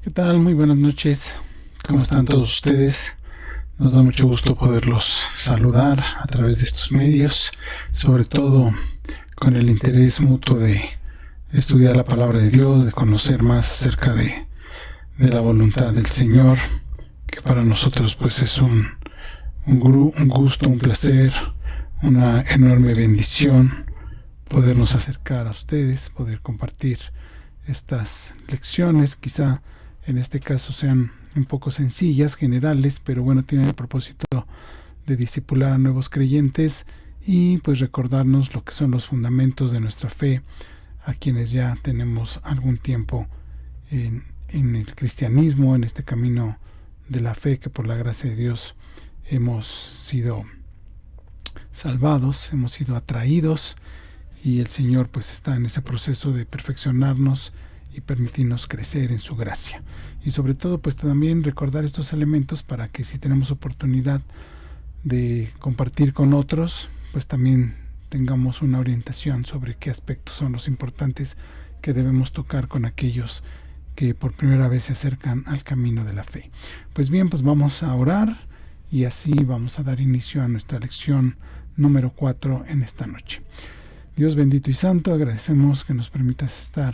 ¿Qué tal? Muy buenas noches. ¿Cómo están todos ustedes? Nos da mucho gusto poderlos saludar a través de estos medios, sobre todo con el interés mutuo de estudiar la palabra de Dios, de conocer más acerca de la voluntad del Señor, que para nosotros pues es un gusto, un placer, una enorme bendición podernos acercar a ustedes, poder compartir estas lecciones. Quizá en este caso sean un poco sencillas, generales, pero bueno, tienen el propósito de discipular a nuevos creyentes y pues recordarnos lo que son los fundamentos de nuestra fe a quienes ya tenemos algún tiempo en el cristianismo, en este camino de la fe, que por la gracia de Dios hemos sido salvados, hemos sido atraídos, y el Señor pues está en ese proceso de perfeccionarnos y permitirnos crecer en su gracia. Y sobre todo pues también recordar estos elementos para que si tenemos oportunidad de compartir con otros, pues también tengamos una orientación sobre qué aspectos son los importantes que debemos tocar con aquellos que por primera vez se acercan al camino de la fe. Pues bien, pues vamos a orar y así vamos a dar inicio a nuestra lección número 4 en esta noche. Dios bendito y santo, agradecemos que nos permitas estar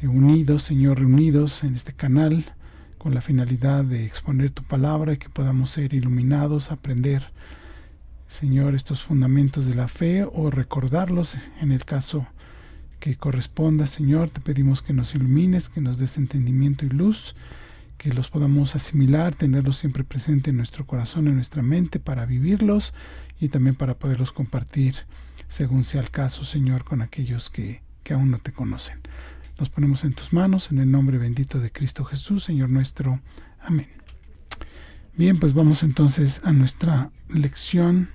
unidos, Señor, reunidos en este canal con la finalidad de exponer tu palabra y que podamos ser iluminados, aprender, Señor, estos fundamentos de la fe o recordarlos en el caso que corresponda. Señor, te pedimos que nos ilumines, que nos des entendimiento y luz, que los podamos asimilar, tenerlos siempre presente en nuestro corazón, en nuestra mente, para vivirlos y también para poderlos compartir según sea el caso, Señor, con aquellos que aún no te conocen. Nos ponemos en tus manos, en el nombre bendito de Cristo Jesús, Señor nuestro. Amén. Bien, pues vamos entonces a nuestra lección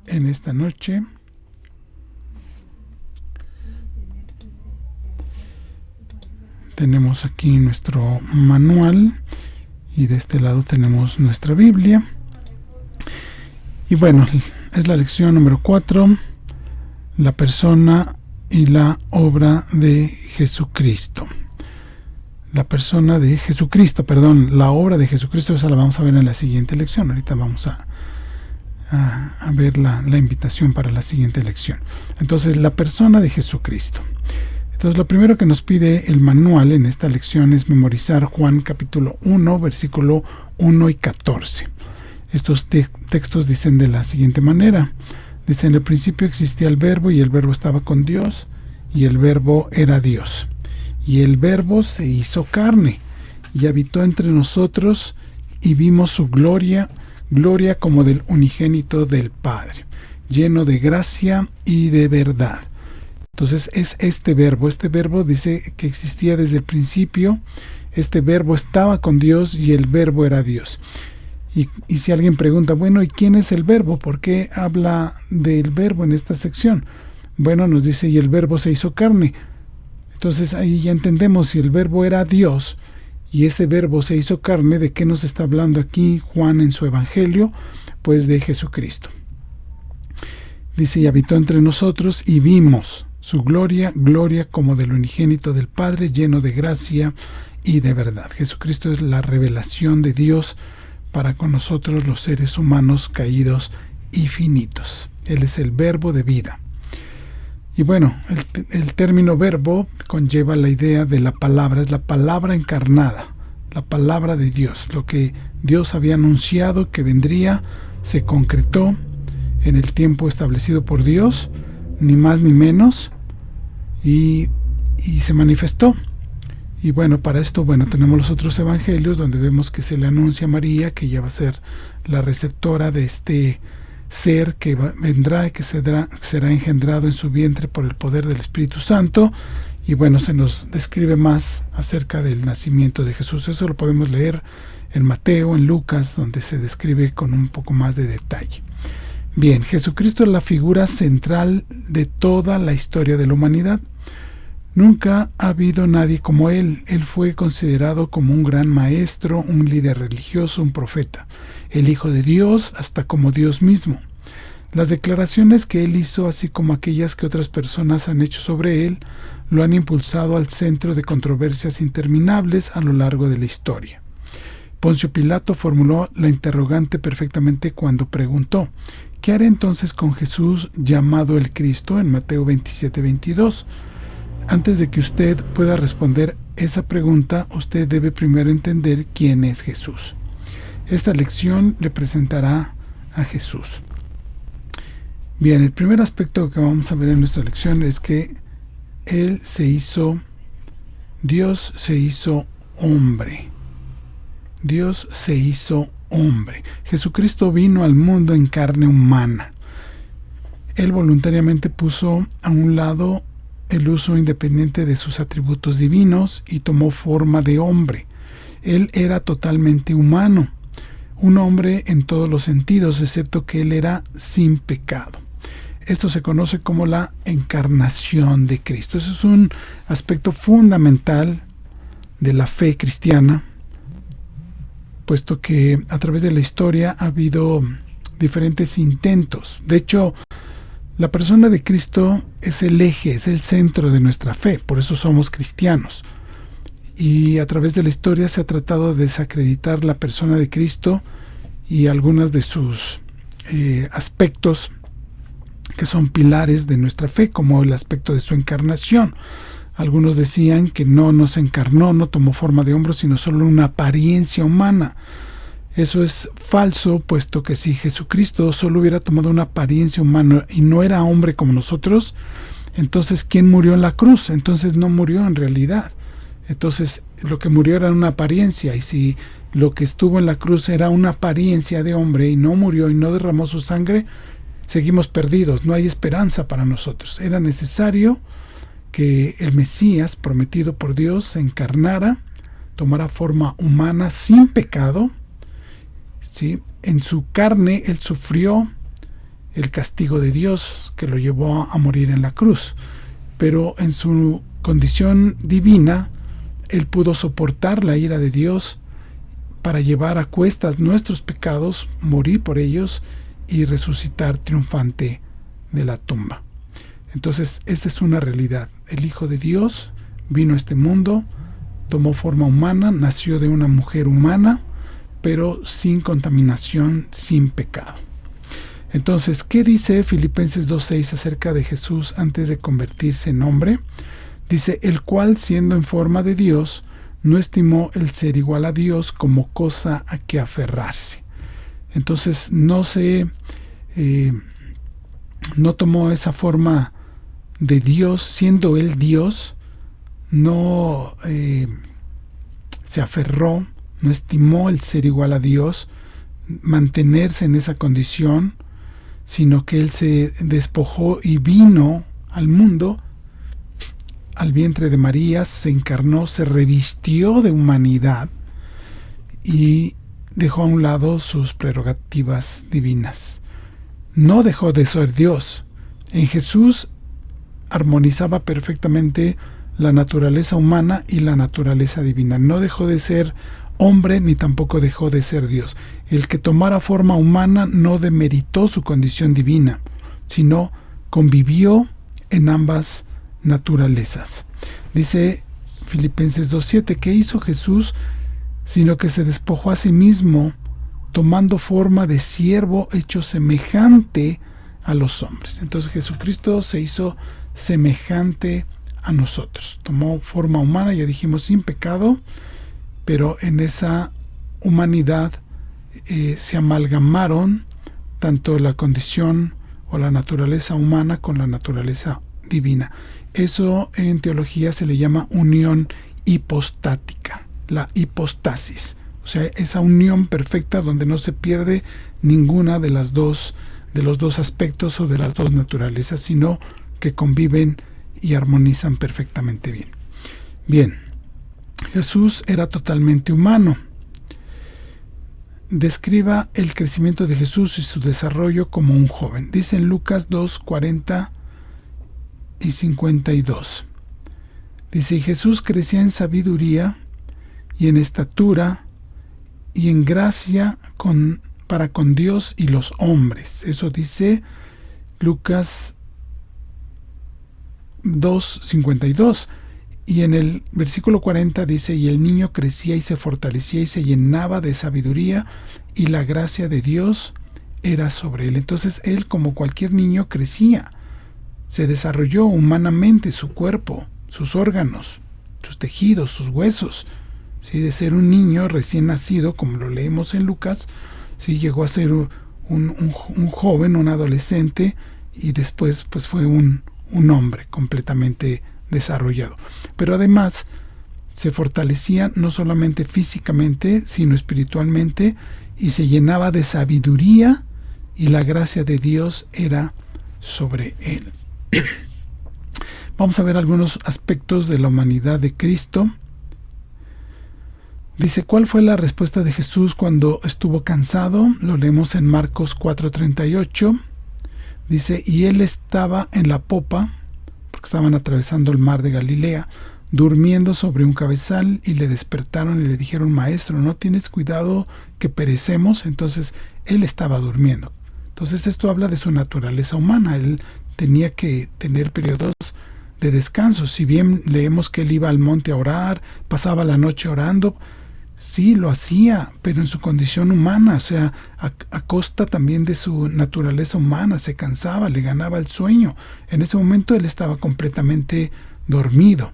en esta noche. Tenemos aquí nuestro manual y de este lado tenemos nuestra Biblia. Y bueno, es la lección número 4, la persona y la obra de Jesucristo. La persona de Jesucristo, la obra de Jesucristo, esa la vamos a ver en la siguiente lección. Ahorita vamos a ver la invitación para la siguiente lección. Entonces, la persona de Jesucristo. Entonces, lo primero que nos pide el manual en esta lección es memorizar Juan capítulo 1, versículo 1 y 14. Estos textos dicen de la siguiente manera. Dice: en el principio existía el Verbo, y el Verbo estaba con Dios, y el Verbo era Dios. Y el Verbo se hizo carne, y habitó entre nosotros, y vimos su gloria, gloria como del unigénito del Padre, lleno de gracia y de verdad. Entonces es este verbo dice que existía desde el principio. Este Verbo estaba con Dios y el Verbo era Dios. Y si alguien pregunta, bueno, ¿y quién es el Verbo? ¿Por qué habla del Verbo en esta sección? Bueno, nos dice, y el Verbo se hizo carne. Entonces ahí ya entendemos, si el Verbo era Dios y ese Verbo se hizo carne, ¿de qué nos está hablando aquí Juan en su Evangelio? Pues de Jesucristo. Dice, y habitó entre nosotros y vimos su gloria, gloria como del unigénito del Padre, lleno de gracia y de verdad. Jesucristo es la revelación de Dios para con nosotros los seres humanos caídos y finitos. Él es el verbo de vida. Y bueno, el término verbo conlleva la idea de la palabra, es la palabra encarnada, la palabra de Dios. Lo que Dios había anunciado que vendría, se concretó en el tiempo establecido por Dios, ni más ni menos, y se manifestó. Y bueno, para esto, tenemos los otros evangelios donde vemos que se le anuncia a María que ella va a ser la receptora de este ser que vendrá y que será engendrado en su vientre por el poder del Espíritu Santo. Y bueno, se nos describe más acerca del nacimiento de Jesús. Eso lo podemos leer en Mateo, en Lucas, donde se describe con un poco más de detalle. Bien, Jesucristo es la figura central de toda la historia de la humanidad. Nunca ha habido nadie como él. Él fue considerado como un gran maestro, un líder religioso, un profeta, el Hijo de Dios, hasta como Dios mismo. Las declaraciones que él hizo, así como aquellas que otras personas han hecho sobre él, lo han impulsado al centro de controversias interminables a lo largo de la historia. Poncio Pilato formuló la interrogante perfectamente cuando preguntó: ¿qué haré entonces con Jesús llamado el Cristo? En Mateo 27:22. Antes de que usted pueda responder esa pregunta, usted debe primero entender quién es Jesús. Esta lección le presentará a Jesús. Bien, el primer aspecto que vamos a ver en nuestra lección es que Dios se hizo hombre. Dios se hizo hombre. Jesucristo vino al mundo en carne humana. Él voluntariamente puso a un lado el uso independiente de sus atributos divinos y tomó forma de hombre. Él era totalmente humano, un hombre en todos los sentidos, excepto que él era sin pecado. Esto se conoce como la encarnación de Cristo. Eso es un aspecto fundamental de la fe cristiana, puesto que a través de la historia ha habido diferentes intentos. De hecho, la persona de Cristo es el eje, es el centro de nuestra fe, por eso somos cristianos. Y a través de la historia se ha tratado de desacreditar la persona de Cristo y algunos de sus aspectos que son pilares de nuestra fe, como el aspecto de su encarnación. Algunos decían que no se encarnó, no tomó forma de hombre, sino solo una apariencia humana. Eso es falso, puesto que si Jesucristo solo hubiera tomado una apariencia humana y no era hombre como nosotros, entonces ¿quién murió en la cruz? Entonces no murió en realidad. Entonces lo que murió era una apariencia, y si lo que estuvo en la cruz era una apariencia de hombre y no murió y no derramó su sangre, seguimos perdidos, no hay esperanza para nosotros. Era necesario que el Mesías prometido por Dios se encarnara, tomara forma humana sin pecado, ¿sí? En su carne él sufrió el castigo de Dios que lo llevó a morir en la cruz, pero en su condición divina él pudo soportar la ira de Dios para llevar a cuestas nuestros pecados, morir por ellos y resucitar triunfante de la tumba. Entonces, esta es una realidad. El Hijo de Dios vino a este mundo, tomó forma humana, nació de una mujer humana, pero sin contaminación, sin pecado. Entonces, ¿qué dice Filipenses 2:6 acerca de Jesús antes de convertirse en hombre? Dice: el cual, siendo en forma de Dios, no estimó el ser igual a Dios como cosa a que aferrarse. Entonces no tomó esa forma de Dios, siendo él Dios, no se aferró, no estimó el ser igual a Dios, mantenerse en esa condición, sino que él se despojó y vino al mundo, al vientre de María, se encarnó, se revistió de humanidad y dejó a un lado sus prerrogativas divinas. No dejó de ser Dios. En Jesús armonizaba perfectamente la naturaleza humana y la naturaleza divina. No dejó de ser hombre ni tampoco dejó de ser Dios. El que tomara forma humana no demeritó su condición divina, sino convivió en ambas naturalezas. Dice Filipenses 2:7, ¿qué hizo Jesús? Sino que se despojó a sí mismo, tomando forma de siervo, hecho semejante a los hombres. Entonces Jesucristo se hizo semejante a nosotros. Tomó forma humana, ya dijimos, sin pecado, pero en esa humanidad se amalgamaron tanto la condición o la naturaleza humana con la naturaleza divina. Eso en teología se le llama unión hipostática, la hipostasis, o sea, esa unión perfecta donde no se pierde ninguna de los dos aspectos o de las dos naturalezas, sino que conviven y armonizan perfectamente bien. Bien, Jesús era totalmente humano. Describa el crecimiento de Jesús y su desarrollo como un joven. Dice en Lucas 2:40 y 52. Dice: y Jesús crecía en sabiduría y en estatura y en gracia con para con Dios y los hombres. Eso dice Lucas 2:52. Y en el versículo 40 dice: y el niño crecía y se fortalecía y se llenaba de sabiduría, y la gracia de Dios era sobre él. Entonces él, como cualquier niño, crecía, se desarrolló humanamente su cuerpo, sus órganos, sus tejidos, sus huesos. ¿Sí? De ser un niño recién nacido, como lo leemos en Lucas, ¿sí? Llegó a ser un joven, un adolescente, y después pues fue un hombre completamente desarrollado. Pero además se fortalecía no solamente físicamente, sino espiritualmente, y se llenaba de sabiduría, y la gracia de Dios era sobre él. Vamos a ver algunos aspectos de la humanidad de Cristo. Dice: ¿cuál fue la respuesta de Jesús cuando estuvo cansado? Lo leemos en Marcos 4:38. Dice: y él estaba en la popa, porque estaban atravesando el mar de Galilea, durmiendo sobre un cabezal, y le despertaron y le dijeron: maestro, ¿no tienes cuidado que perecemos? Entonces él estaba durmiendo. Entonces esto habla de su naturaleza humana. Él tenía que tener periodos de descanso. Si bien leemos que él iba al monte a orar, pasaba la noche orando, sí, lo hacía, pero en su condición humana, o sea, a costa también de su naturaleza humana. Se cansaba, le ganaba el sueño. En ese momento él estaba completamente dormido.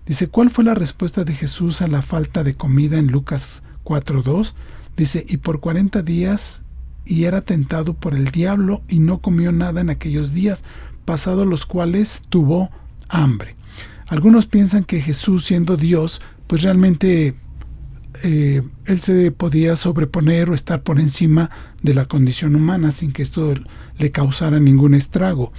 Dice: ¿cuál fue la respuesta de Jesús a la falta de comida? En Lucas 4:2 dice: y por 40 días y era tentado por el diablo, y no comió nada en aquellos días, pasados los cuales tuvo hambre. Algunos piensan que Jesús, siendo Dios, pues realmente él se podía sobreponer o estar por encima de la condición humana sin que esto le causara ningún estrago.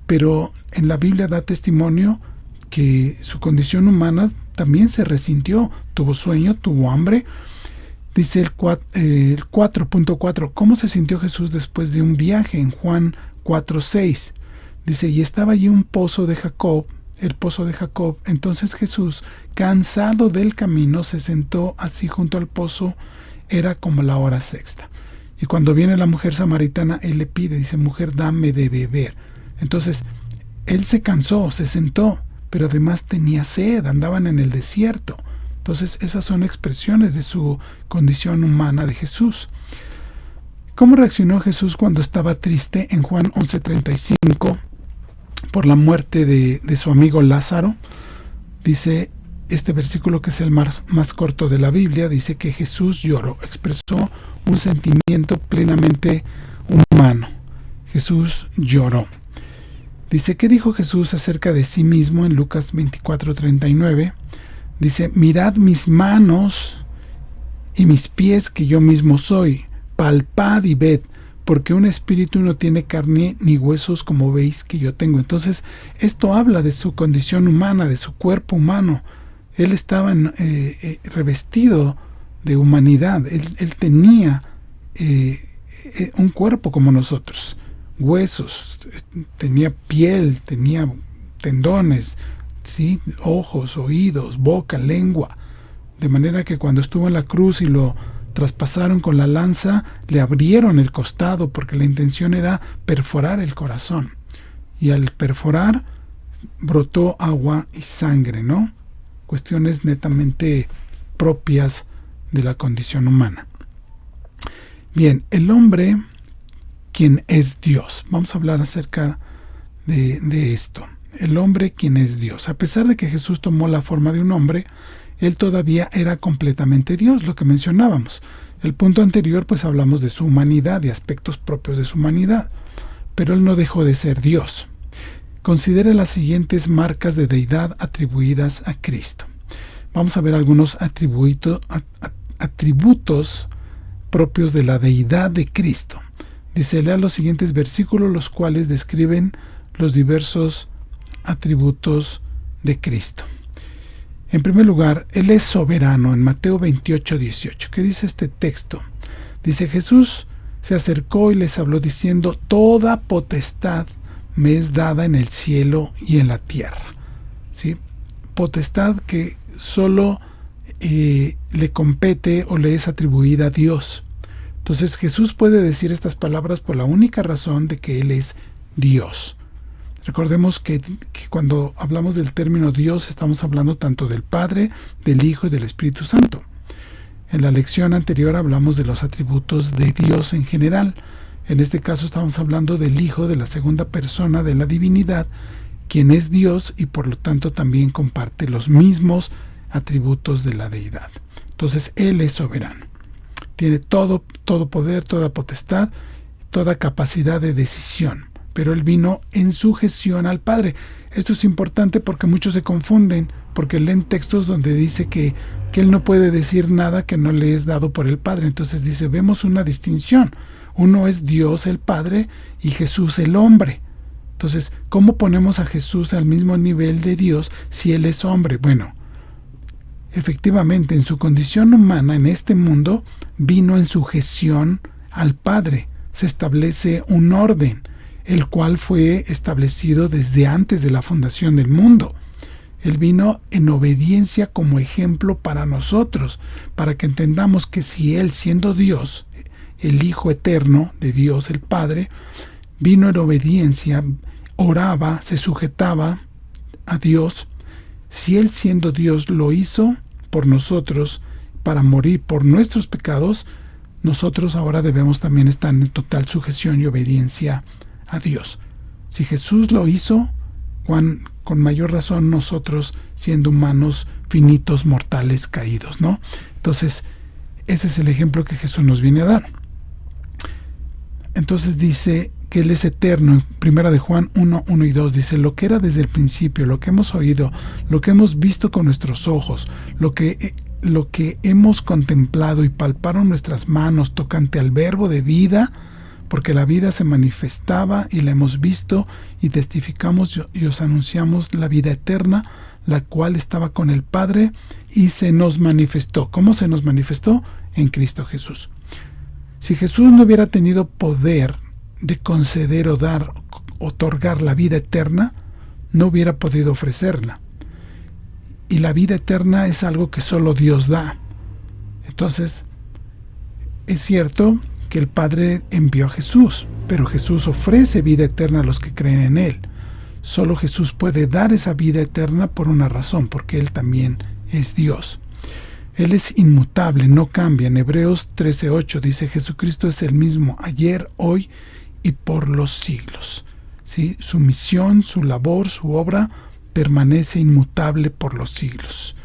Pero en la Biblia da testimonio que su condición humana también se resintió, tuvo sueño, tuvo hambre. Dice el 4.4, ¿cómo se sintió Jesús después de un viaje? En Juan 4:6 dice: y estaba allí un pozo de Jacob, el pozo de Jacob. Entonces Jesús, cansado del camino, se sentó así junto al pozo. Era como la hora sexta. Y cuando viene la mujer samaritana, él le pide, dice: mujer, dame de beber. Entonces él se cansó, se sentó, pero además tenía sed, andaban en el desierto. Entonces esas son expresiones de su condición humana de Jesús. ¿Cómo reaccionó Jesús cuando estaba triste? En Juan 11:35, por la muerte de su amigo Lázaro. Dice este versículo, que es el más corto de la Biblia, dice que Jesús lloró, expresó un sentimiento plenamente humano. Jesús lloró. Dice: ¿qué dijo Jesús acerca de sí mismo? En Lucas 24:39 dice: mirad mis manos y mis pies, que yo mismo soy. Palpad y ved, porque un espíritu no tiene carne ni huesos, como veis que yo tengo. Entonces esto habla de su condición humana, de su cuerpo humano. Él estaba revestido de humanidad. Él tenía un cuerpo como nosotros, huesos, tenía piel, tenía tendones, ¿sí? Ojos, oídos, boca, lengua. De manera que cuando estuvo en la cruz y lo traspasaron con la lanza, le abrieron el costado, porque la intención era perforar el corazón. Y al perforar brotó agua y sangre, ¿no? Cuestiones netamente propias de la condición humana. Bien, el hombre, quien es Dios. Vamos a hablar acerca de esto. El hombre, quien es Dios. A pesar de que Jesús tomó la forma de un hombre, él todavía era completamente Dios, lo que mencionábamos. El punto anterior, pues hablamos de su humanidad, de aspectos propios de su humanidad, pero él no dejó de ser Dios. Considere las siguientes marcas de deidad atribuidas a Cristo. Vamos a ver algunos atributos propios de la deidad de Cristo. Dice: lea los siguientes versículos, los cuales describen los diversos atributos de Cristo. En primer lugar, Él es soberano. En Mateo 28:18, ¿qué dice este texto? Dice: Jesús se acercó y les habló diciendo: toda potestad me es dada en el cielo y en la tierra. ¿Sí? Potestad que solo le compete o le es atribuida a Dios. Entonces Jesús puede decir estas palabras por la única razón de que Él es Dios. Recordemos que cuando hablamos del término Dios estamos hablando tanto del Padre, del Hijo y del Espíritu Santo. En la lección anterior hablamos de los atributos de Dios en general. En este caso estamos hablando del Hijo, de la segunda persona de la divinidad, quien es Dios y por lo tanto también comparte los mismos atributos de la deidad. Entonces Él es soberano. Tiene todo poder, toda potestad, toda capacidad de decisión. Pero Él vino en sujeción al Padre. Esto es importante porque muchos se confunden, porque leen textos donde dice que Él no puede decir nada que no le es dado por el Padre. Entonces dice, vemos una distinción. Uno es Dios el Padre y Jesús el hombre. Entonces, ¿cómo ponemos a Jesús al mismo nivel de Dios si Él es hombre? Bueno, efectivamente, en su condición humana en este mundo, vino en sujeción al Padre. Se establece un orden, el cual fue establecido desde antes de la fundación del mundo. Él vino en obediencia como ejemplo para nosotros, para que entendamos que si Él, siendo Dios, el Hijo eterno de Dios el Padre, vino en obediencia, oraba, se sujetaba a Dios, si Él siendo Dios lo hizo por nosotros para morir por nuestros pecados, nosotros ahora debemos también estar en total sujeción y obediencia a Dios. Si Jesús lo hizo, con mayor razón nosotros, siendo humanos finitos, mortales, caídos, ¿no? Entonces, ese es el ejemplo que Jesús nos viene a dar. Entonces dice que Él es eterno. En Primera de Juan 1, 1 y 2 dice, lo que era desde el principio, lo que hemos oído, lo que hemos visto con nuestros ojos, lo que hemos contemplado y palparon nuestras manos tocante al verbo de vida, porque la vida se manifestaba y la hemos visto y testificamos y os anunciamos la vida eterna, la cual estaba con el Padre y se nos manifestó. ¿Cómo se nos manifestó? En Cristo Jesús. Si Jesús no hubiera tenido poder de conceder o dar, otorgar la vida eterna, no hubiera podido ofrecerla. Y la vida eterna es algo que solo Dios da. Entonces, es cierto que el Padre envió a Jesús, pero Jesús ofrece vida eterna a los que creen en Él. Solo Jesús puede dar esa vida eterna por una razón, porque Él también es Dios. Él es inmutable, no cambia. En Hebreos 13:8 dice, Jesucristo es el mismo ayer, hoy y por los siglos. ¿Sí? Su misión, su labor, su obra permanece inmutable por los siglos.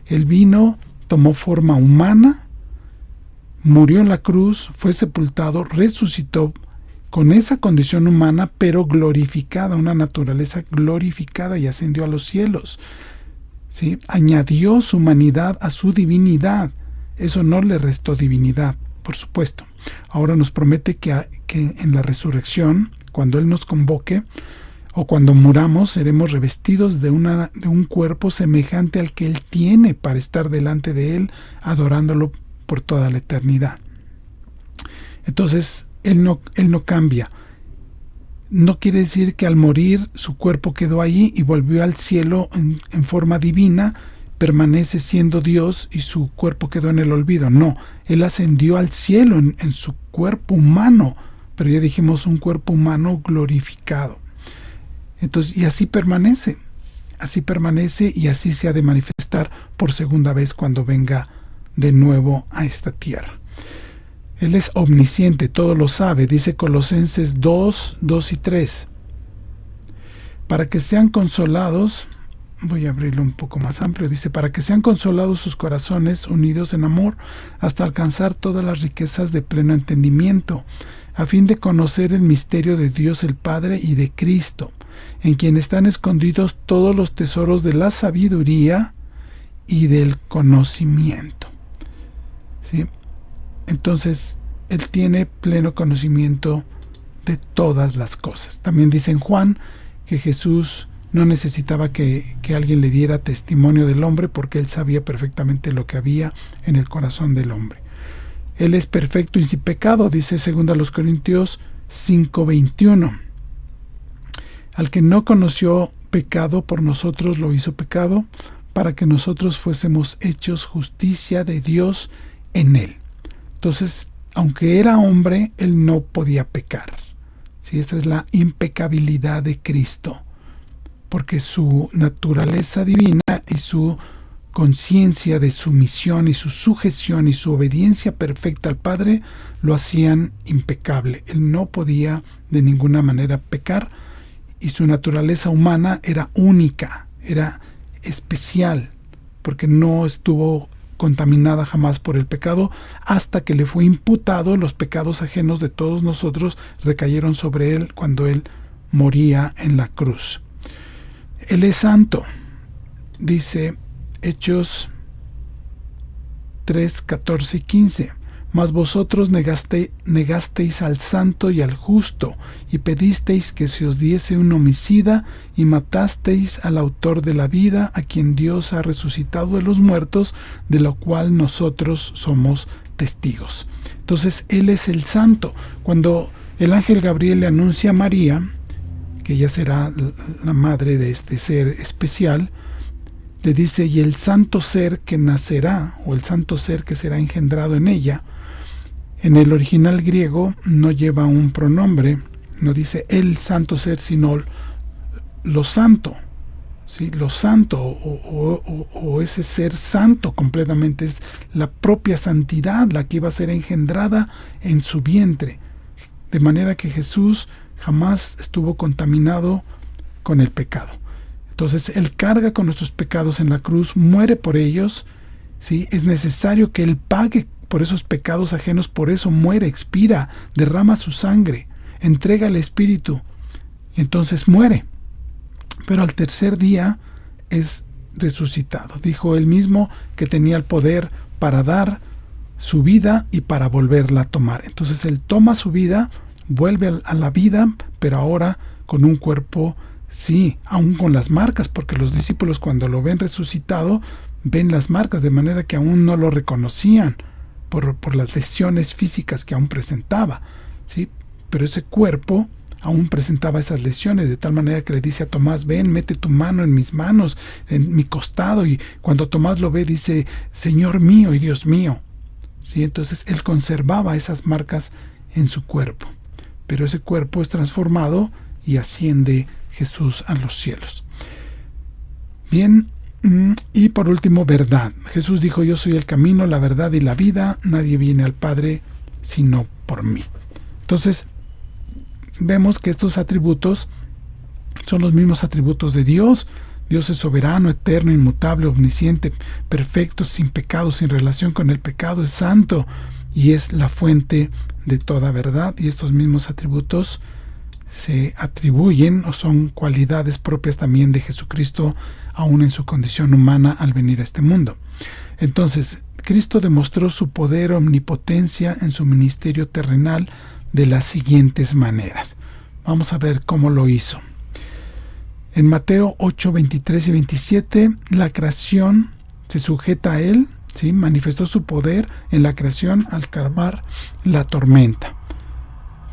Él vino, tomó forma humana, murió en la cruz, fue sepultado, resucitó con esa condición humana, pero glorificada, una naturaleza glorificada, y ascendió a los cielos. ¿Sí? Añadió su humanidad a su divinidad. Eso no le restó divinidad, por supuesto. Ahora nos promete que en la resurrección, cuando Él nos convoque, o cuando muramos, seremos revestidos de un cuerpo semejante al que Él tiene para estar delante de Él, adorándolo por toda la eternidad. Entonces, Él no cambia. No quiere decir que al morir su cuerpo quedó ahí y volvió al cielo en forma divina, permanece siendo Dios y su cuerpo quedó en el olvido. No, Él ascendió al cielo en su cuerpo humano, pero ya dijimos un cuerpo humano glorificado. Entonces, y así permanece y así se ha de manifestar por segunda vez cuando venga de nuevo a esta tierra. Él es omnisciente, todo lo sabe, dice Colosenses 2, 2 y 3. Para que sean consolados, voy a abrirlo un poco más amplio, dice, para que sean consolados sus corazones unidos en amor hasta alcanzar todas las riquezas de pleno entendimiento, a fin de conocer el misterio de Dios el Padre y de Cristo, en quien están escondidos todos los tesoros de la sabiduría y del conocimiento. ¿Sí? Entonces, Él tiene pleno conocimiento de todas las cosas. También dice en Juan que Jesús no necesitaba que alguien le diera testimonio del hombre, porque Él sabía perfectamente lo que había en el corazón del hombre. Él es perfecto y sin pecado, dice 2 Corintios 5:21. Al que no conoció pecado, por nosotros lo hizo pecado, para que nosotros fuésemos hechos justicia de Dios en Él. Entonces, aunque era hombre, él no podía pecar. ¿Sí? Esta es la impecabilidad de Cristo, porque su naturaleza divina y su conciencia de su misión y su sujeción y su obediencia perfecta al Padre lo hacían impecable. Él no podía de ninguna manera pecar, y su naturaleza humana era única, era especial, porque no estuvo contaminada jamás por el pecado, hasta que le fue imputado. Los pecados ajenos de todos nosotros recayeron sobre él cuando él moría en la cruz. Él es santo, dice Hechos 3, 14 y 15. Mas vosotros negasteis al santo y al justo, y pedisteis que se os diese un homicida, y matasteis al autor de la vida, a quien Dios ha resucitado de los muertos, de lo cual nosotros somos testigos. Entonces, Él es el santo. Cuando el ángel Gabriel le anuncia a María que ella será la madre de este ser especial, le dice: y el santo ser que nacerá, o el santo ser que será engendrado en ella. En el original griego no lleva un pronombre, no dice el santo ser, sino lo santo, ¿sí? Lo santo, o ese ser santo completamente, es la propia santidad la que iba a ser engendrada en su vientre, de manera que Jesús jamás estuvo contaminado con el pecado. Entonces Él carga con nuestros pecados en la cruz, muere por ellos, ¿sí? Es necesario que Él pague por esos pecados ajenos, por eso muere, expira, derrama su sangre, entrega el Espíritu, y entonces muere. Pero al tercer día es resucitado. Dijo Él mismo que tenía el poder para dar su vida y para volverla a tomar. Entonces Él toma su vida, vuelve a la vida, pero ahora con un cuerpo, sí, aún con las marcas, porque los discípulos, cuando lo ven resucitado, ven las marcas, de manera que aún no lo reconocían por las lesiones físicas que aún presentaba, ¿sí? Pero ese cuerpo aún presentaba esas lesiones, de tal manera que le dice a Tomás: ven, mete tu mano en mis manos, en mi costado. Y cuando Tomás lo ve, dice: Señor mío y Dios mío, ¿sí? Entonces Él conservaba esas marcas en su cuerpo, pero ese cuerpo es transformado y asciende Jesús a los cielos. Bien. Y por último, verdad. Jesús dijo: yo soy el camino, la verdad y la vida, nadie viene al Padre sino por mí. Entonces vemos que estos atributos son los mismos atributos de Dios. Dios es soberano, eterno, inmutable, omnisciente, perfecto, sin pecado, sin relación con el pecado, es santo y es la fuente de toda verdad. Y estos mismos atributos se atribuyen o son cualidades propias también de Jesucristo, aún en su condición humana al venir a este mundo. Entonces, Cristo demostró su poder, omnipotencia en su ministerio terrenal de las siguientes maneras. Vamos a ver cómo lo hizo. En Mateo 8, 23 y 27, la creación se sujeta a Él, ¿sí? Manifestó su poder en la creación al calmar la tormenta.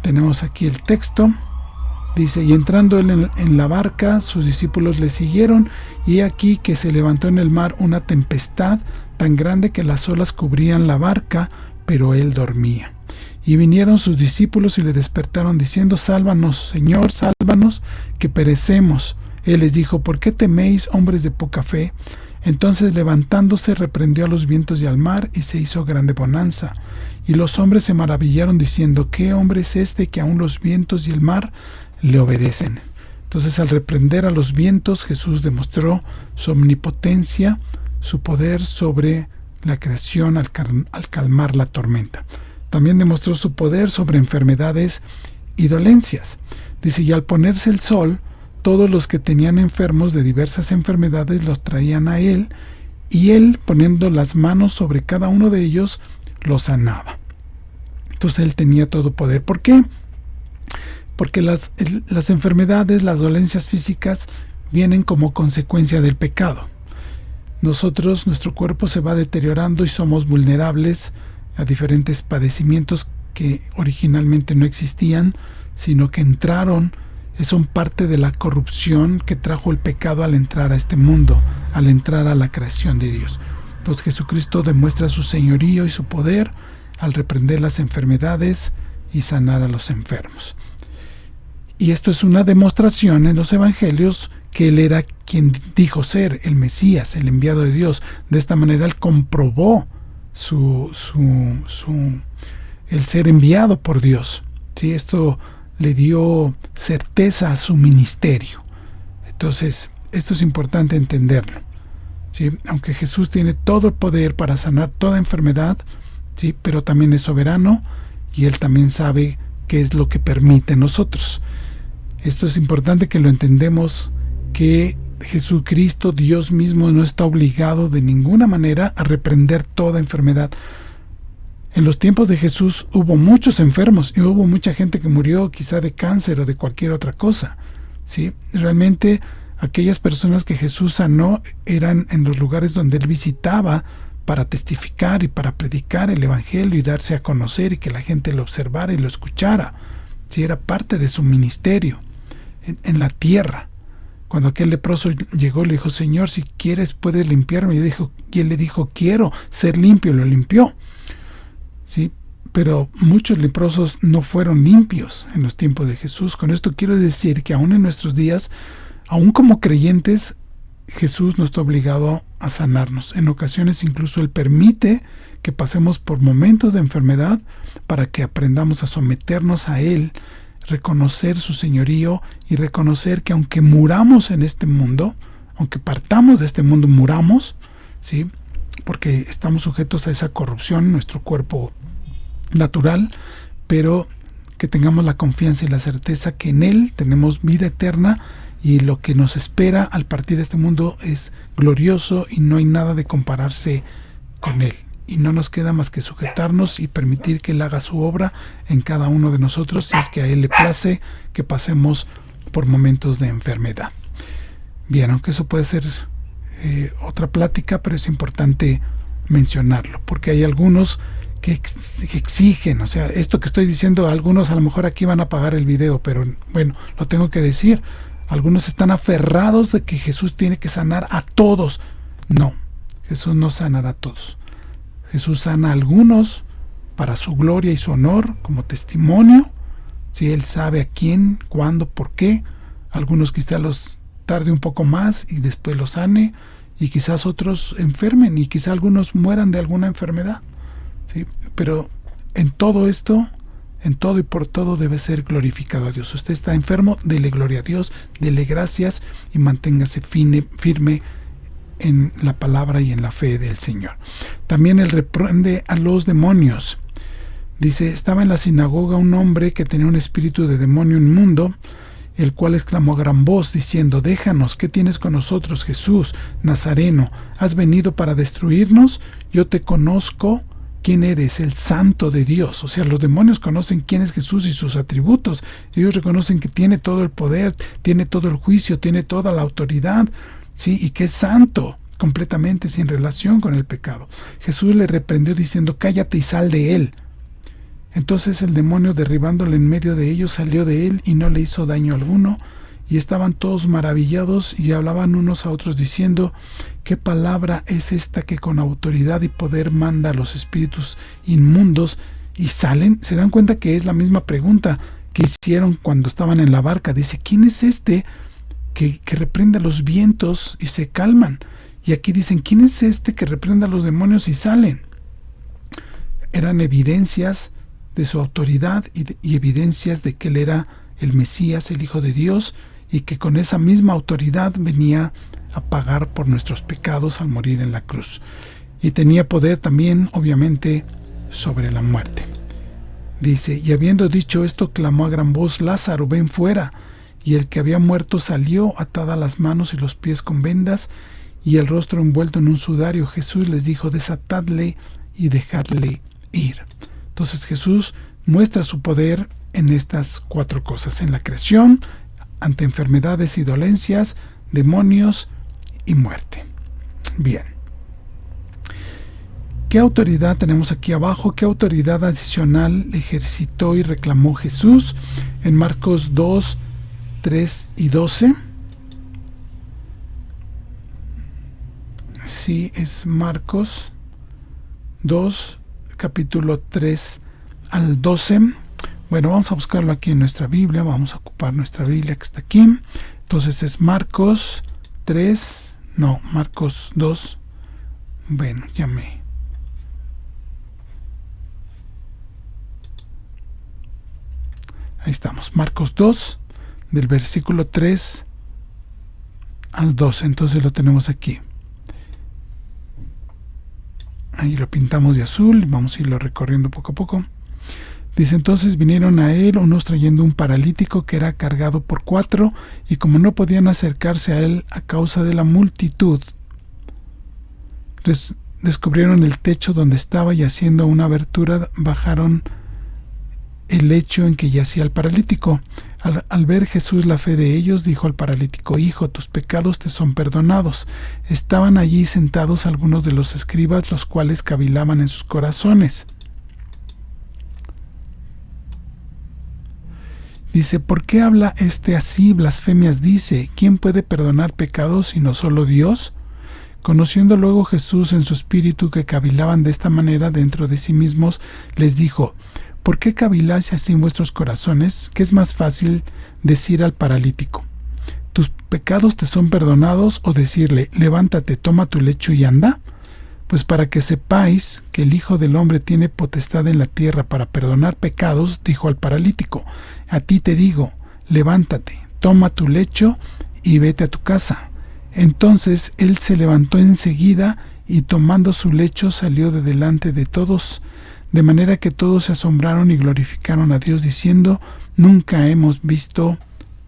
Tenemos aquí el texto. Dice: y entrando él en la barca, sus discípulos le siguieron, y he aquí que se levantó en el mar una tempestad tan grande que las olas cubrían la barca, pero él dormía. Y vinieron sus discípulos y le despertaron diciendo: sálvanos, Señor, sálvanos, que perecemos. Él les dijo: ¿por qué teméis, hombres de poca fe? Entonces, levantándose, reprendió a los vientos y al mar, y se hizo grande bonanza. Y los hombres se maravillaron diciendo: ¿qué hombre es este que aun los vientos y el mar le obedecen? Entonces, al reprender a los vientos, Jesús demostró su omnipotencia, su poder sobre la creación al calmar la tormenta. También demostró su poder sobre enfermedades y dolencias. Dice: y al ponerse el sol, todos los que tenían enfermos de diversas enfermedades los traían a él, y él, poniendo las manos sobre cada uno de ellos, los sanaba. Entonces él tenía todo poder. ¿Por qué? Porque las enfermedades, las dolencias físicas vienen como consecuencia del pecado. Nuestro cuerpo se va deteriorando y somos vulnerables a diferentes padecimientos que originalmente no existían, sino que son parte de la corrupción que trajo el pecado al entrar a este mundo, al entrar a la creación de Dios. Entonces Jesucristo demuestra su señorío y su poder al reprender las enfermedades y sanar a los enfermos. Y esto es una demostración en los evangelios que él era quien dijo ser el Mesías, el enviado de Dios. De esta manera él comprobó el ser enviado por Dios. ¿Sí? Esto le dio certeza a su ministerio. Entonces, esto es importante entenderlo. ¿Sí? Aunque Jesús tiene todo el poder para sanar toda enfermedad, ¿sí? Pero también es soberano y él también sabe qué es lo que permite nosotros. Esto es importante que lo entendemos, que Jesucristo, Dios mismo, no está obligado de ninguna manera a reprender toda enfermedad. En los tiempos de Jesús hubo muchos enfermos y hubo mucha gente que murió quizá de cáncer o de cualquier otra cosa. ¿Sí? Realmente aquellas personas que Jesús sanó eran en los lugares donde él visitaba para testificar y para predicar el evangelio y darse a conocer y que la gente lo observara y lo escuchara. ¿Sí? Era parte de su ministerio en la tierra. Cuando aquel leproso llegó, le dijo: Señor, si quieres puedes limpiarme. Y él le dijo: quiero ser limpio. Lo limpió. ¿Sí? Pero muchos leprosos no fueron limpios en los tiempos de Jesús. Con esto quiero decir que aún en nuestros días, aún como creyentes, Jesús no está obligado a sanarnos. En ocasiones incluso él permite que pasemos por momentos de enfermedad para que aprendamos a someternos a él, reconocer su señorío y reconocer que aunque muramos en este mundo, aunque partamos de este mundo, muramos, ¿sí? Porque estamos sujetos a esa corrupción en nuestro cuerpo natural, pero que tengamos la confianza y la certeza que en él tenemos vida eterna y lo que nos espera al partir de este mundo es glorioso y no hay nada de compararse con él. Y no nos queda más que sujetarnos y permitir que él haga su obra en cada uno de nosotros, si es que a él le place que pasemos por momentos de enfermedad. Bien, aunque eso puede ser otra plática, pero es importante mencionarlo, porque hay algunos que exigen, o sea, esto que estoy diciendo, algunos a lo mejor aquí van a apagar el video, pero bueno, lo tengo que decir. Algunos están aferrados de que Jesús tiene que sanar a todos. No, Jesús no sanará a todos. Jesús sana a algunos para su gloria y su honor, como testimonio. Si él sabe a quién, cuándo, por qué. Algunos quizás los tarde un poco más y después los sane, y quizás otros enfermen y quizás algunos mueran de alguna enfermedad. ¿Sí? Pero en todo esto, en todo y por todo debe ser glorificado a Dios. Usted está enfermo, dele gloria a Dios, dele gracias y manténgase firme en la palabra y en la fe del Señor. También él reprende a los demonios. Dice: estaba en la sinagoga un hombre que tenía un espíritu de demonio inmundo, el cual exclamó a gran voz diciendo: déjanos, ¿qué tienes con nosotros, Jesús Nazareno? ¿Has venido para destruirnos? Yo te conozco, quién eres, el Santo de Dios. O sea, los demonios conocen quién es Jesús y sus atributos. Ellos reconocen que tiene todo el poder, tiene todo el juicio, tiene toda la autoridad, ¿sí? Y que es santo, completamente sin relación con el pecado. Jesús le reprendió diciendo: cállate y sal de él. Entonces el demonio, derribándole en medio de ellos, salió de él y no le hizo daño alguno. Y estaban todos maravillados y hablaban unos a otros diciendo: ¿qué palabra es esta que con autoridad y poder manda a los espíritus inmundos y salen? Se dan cuenta que es la misma pregunta que hicieron cuando estaban en la barca. Dice: ¿quién es este que reprende a los vientos y se calman? Y aquí dicen: ¿quién es este que reprende a los demonios y salen? Eran evidencias de su autoridad y evidencias de que él era el Mesías, el Hijo de Dios, y que con esa misma autoridad venía a pagar por nuestros pecados al morir en la cruz. Y tenía poder también, obviamente, sobre la muerte. Dice: y habiendo dicho esto, clamó a gran voz: Lázaro, ven fuera. Y el que había muerto salió, atada las manos y los pies con vendas, y el rostro envuelto en un sudario. Jesús les dijo: desatadle y dejadle ir. Entonces Jesús muestra su poder en estas cuatro cosas: en la creación, ante enfermedades y dolencias, demonios y muerte. Bien. ¿Qué autoridad tenemos aquí abajo? ¿Qué autoridad adicional ejercitó y reclamó Jesús? En Marcos 2, 3 y 12. Sí, es Marcos 2, capítulo 3 al 12. Bueno, vamos a buscarlo aquí en nuestra Biblia. Vamos a ocupar nuestra Biblia que está aquí. Entonces es Marcos 2. Bueno, ahí estamos, Marcos 2, del versículo 3 al 12. Entonces lo tenemos aquí. Ahí lo pintamos de azul y vamos a irlo recorriendo poco a poco. Dice: entonces vinieron a él unos trayendo un paralítico que era cargado por 4, y como no podían acercarse a él a causa de la multitud, descubrieron el techo donde estaba, y haciendo una abertura bajaron el lecho en que yacía el paralítico. Al ver Jesús la fe de ellos, dijo al paralítico: hijo, tus pecados te son perdonados. Estaban allí sentados algunos de los escribas, los cuales cavilaban en sus corazones. Dice: ¿por qué habla este así? Blasfemias dice. ¿Quién puede perdonar pecados sino solo Dios? Conociendo luego Jesús en su espíritu que cavilaban de esta manera dentro de sí mismos, les dijo: ¿por qué caviláis así en vuestros corazones? ¿Qué es más fácil decir al paralítico: tus pecados te son perdonados, o decirle: levántate, toma tu lecho y anda? Pues para que sepáis que el Hijo del Hombre tiene potestad en la tierra para perdonar pecados, dijo al paralítico: a ti te digo, levántate, toma tu lecho y vete a tu casa. Entonces él se levantó enseguida y tomando su lecho salió de delante de todos, de manera que todos se asombraron y glorificaron a Dios diciendo: nunca hemos visto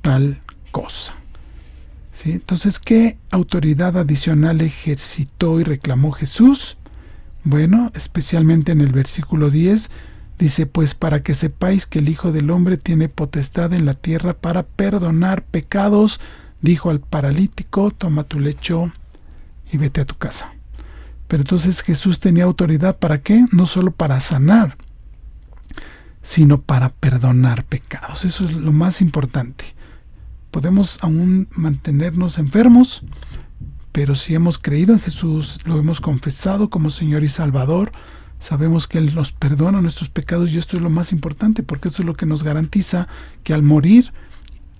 tal cosa. ¿Sí? Entonces, ¿qué autoridad adicional ejercitó y reclamó Jesús? Bueno, especialmente en el versículo 10, dice: pues para que sepáis que el Hijo del Hombre tiene potestad en la tierra para perdonar pecados, dijo al paralítico: toma tu lecho y vete a tu casa. Pero entonces Jesús tenía autoridad, ¿para qué? No solo para sanar, sino para perdonar pecados. Eso es lo más importante. Podemos aún mantenernos enfermos, pero si hemos creído en Jesús, lo hemos confesado como Señor y Salvador, sabemos que Él nos perdona nuestros pecados, y esto es lo más importante, porque esto es lo que nos garantiza que al morir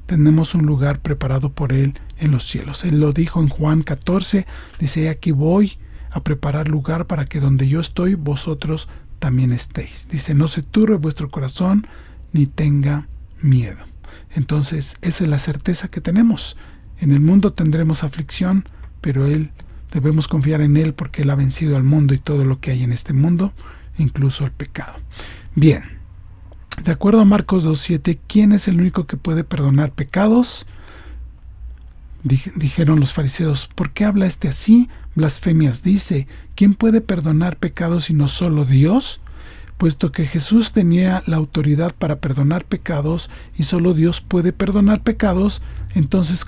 tenemos un lugar preparado por Él en los cielos. Él lo dijo en Juan 14, dice: aquí voy a preparar lugar para que donde yo estoy, vosotros también estéis. Dice: no se turbe vuestro corazón, ni tenga miedo. Entonces, esa es la certeza que tenemos. En el mundo tendremos aflicción, pero debemos confiar en Él, porque Él ha vencido al mundo y todo lo que hay en este mundo, incluso el pecado. Bien, de acuerdo a Marcos 2:7, ¿quién es el único que puede perdonar pecados? Dijeron los fariseos: ¿por qué habla este así? Blasfemias dice. ¿Quién puede perdonar pecados sino solo Dios? Puesto que Jesús tenía la autoridad para perdonar pecados y solo Dios puede perdonar pecados, entonces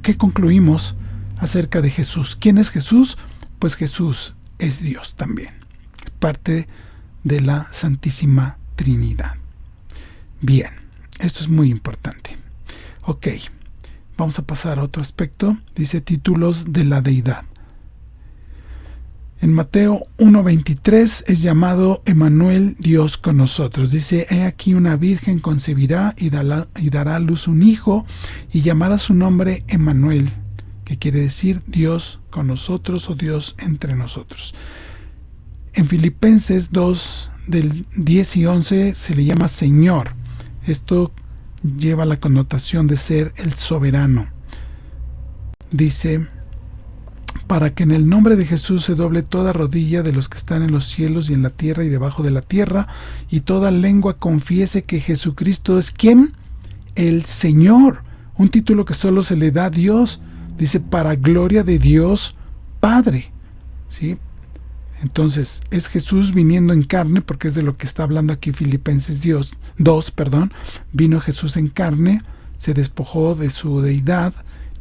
¿qué concluimos acerca de Jesús? ¿Quién es Jesús? Pues Jesús es Dios también, parte de la Santísima Trinidad. Bien, esto es muy importante. Ok, vamos a pasar a otro aspecto. Dice: títulos de la deidad. En Mateo 1:23 es llamado Emmanuel, Dios con nosotros. Dice: he aquí una virgen concebirá y dará a luz un hijo, y llamará su nombre Emmanuel, que quiere decir Dios con nosotros, o Dios entre nosotros. En Filipenses 2, del 10 y 11, se le llama Señor. Esto lleva la connotación de ser el soberano. Dice: para que en el nombre de Jesús se doble toda rodilla de los que están en los cielos y en la tierra y debajo de la tierra, y toda lengua confiese que Jesucristo es ¿quién? El Señor. Un título que solo se le da a Dios. Dice: para gloria de Dios Padre. ¿Sí? Entonces, es Jesús viniendo en carne, porque es de lo que está hablando aquí Filipenses 2. Vino Jesús en carne, se despojó de su deidad,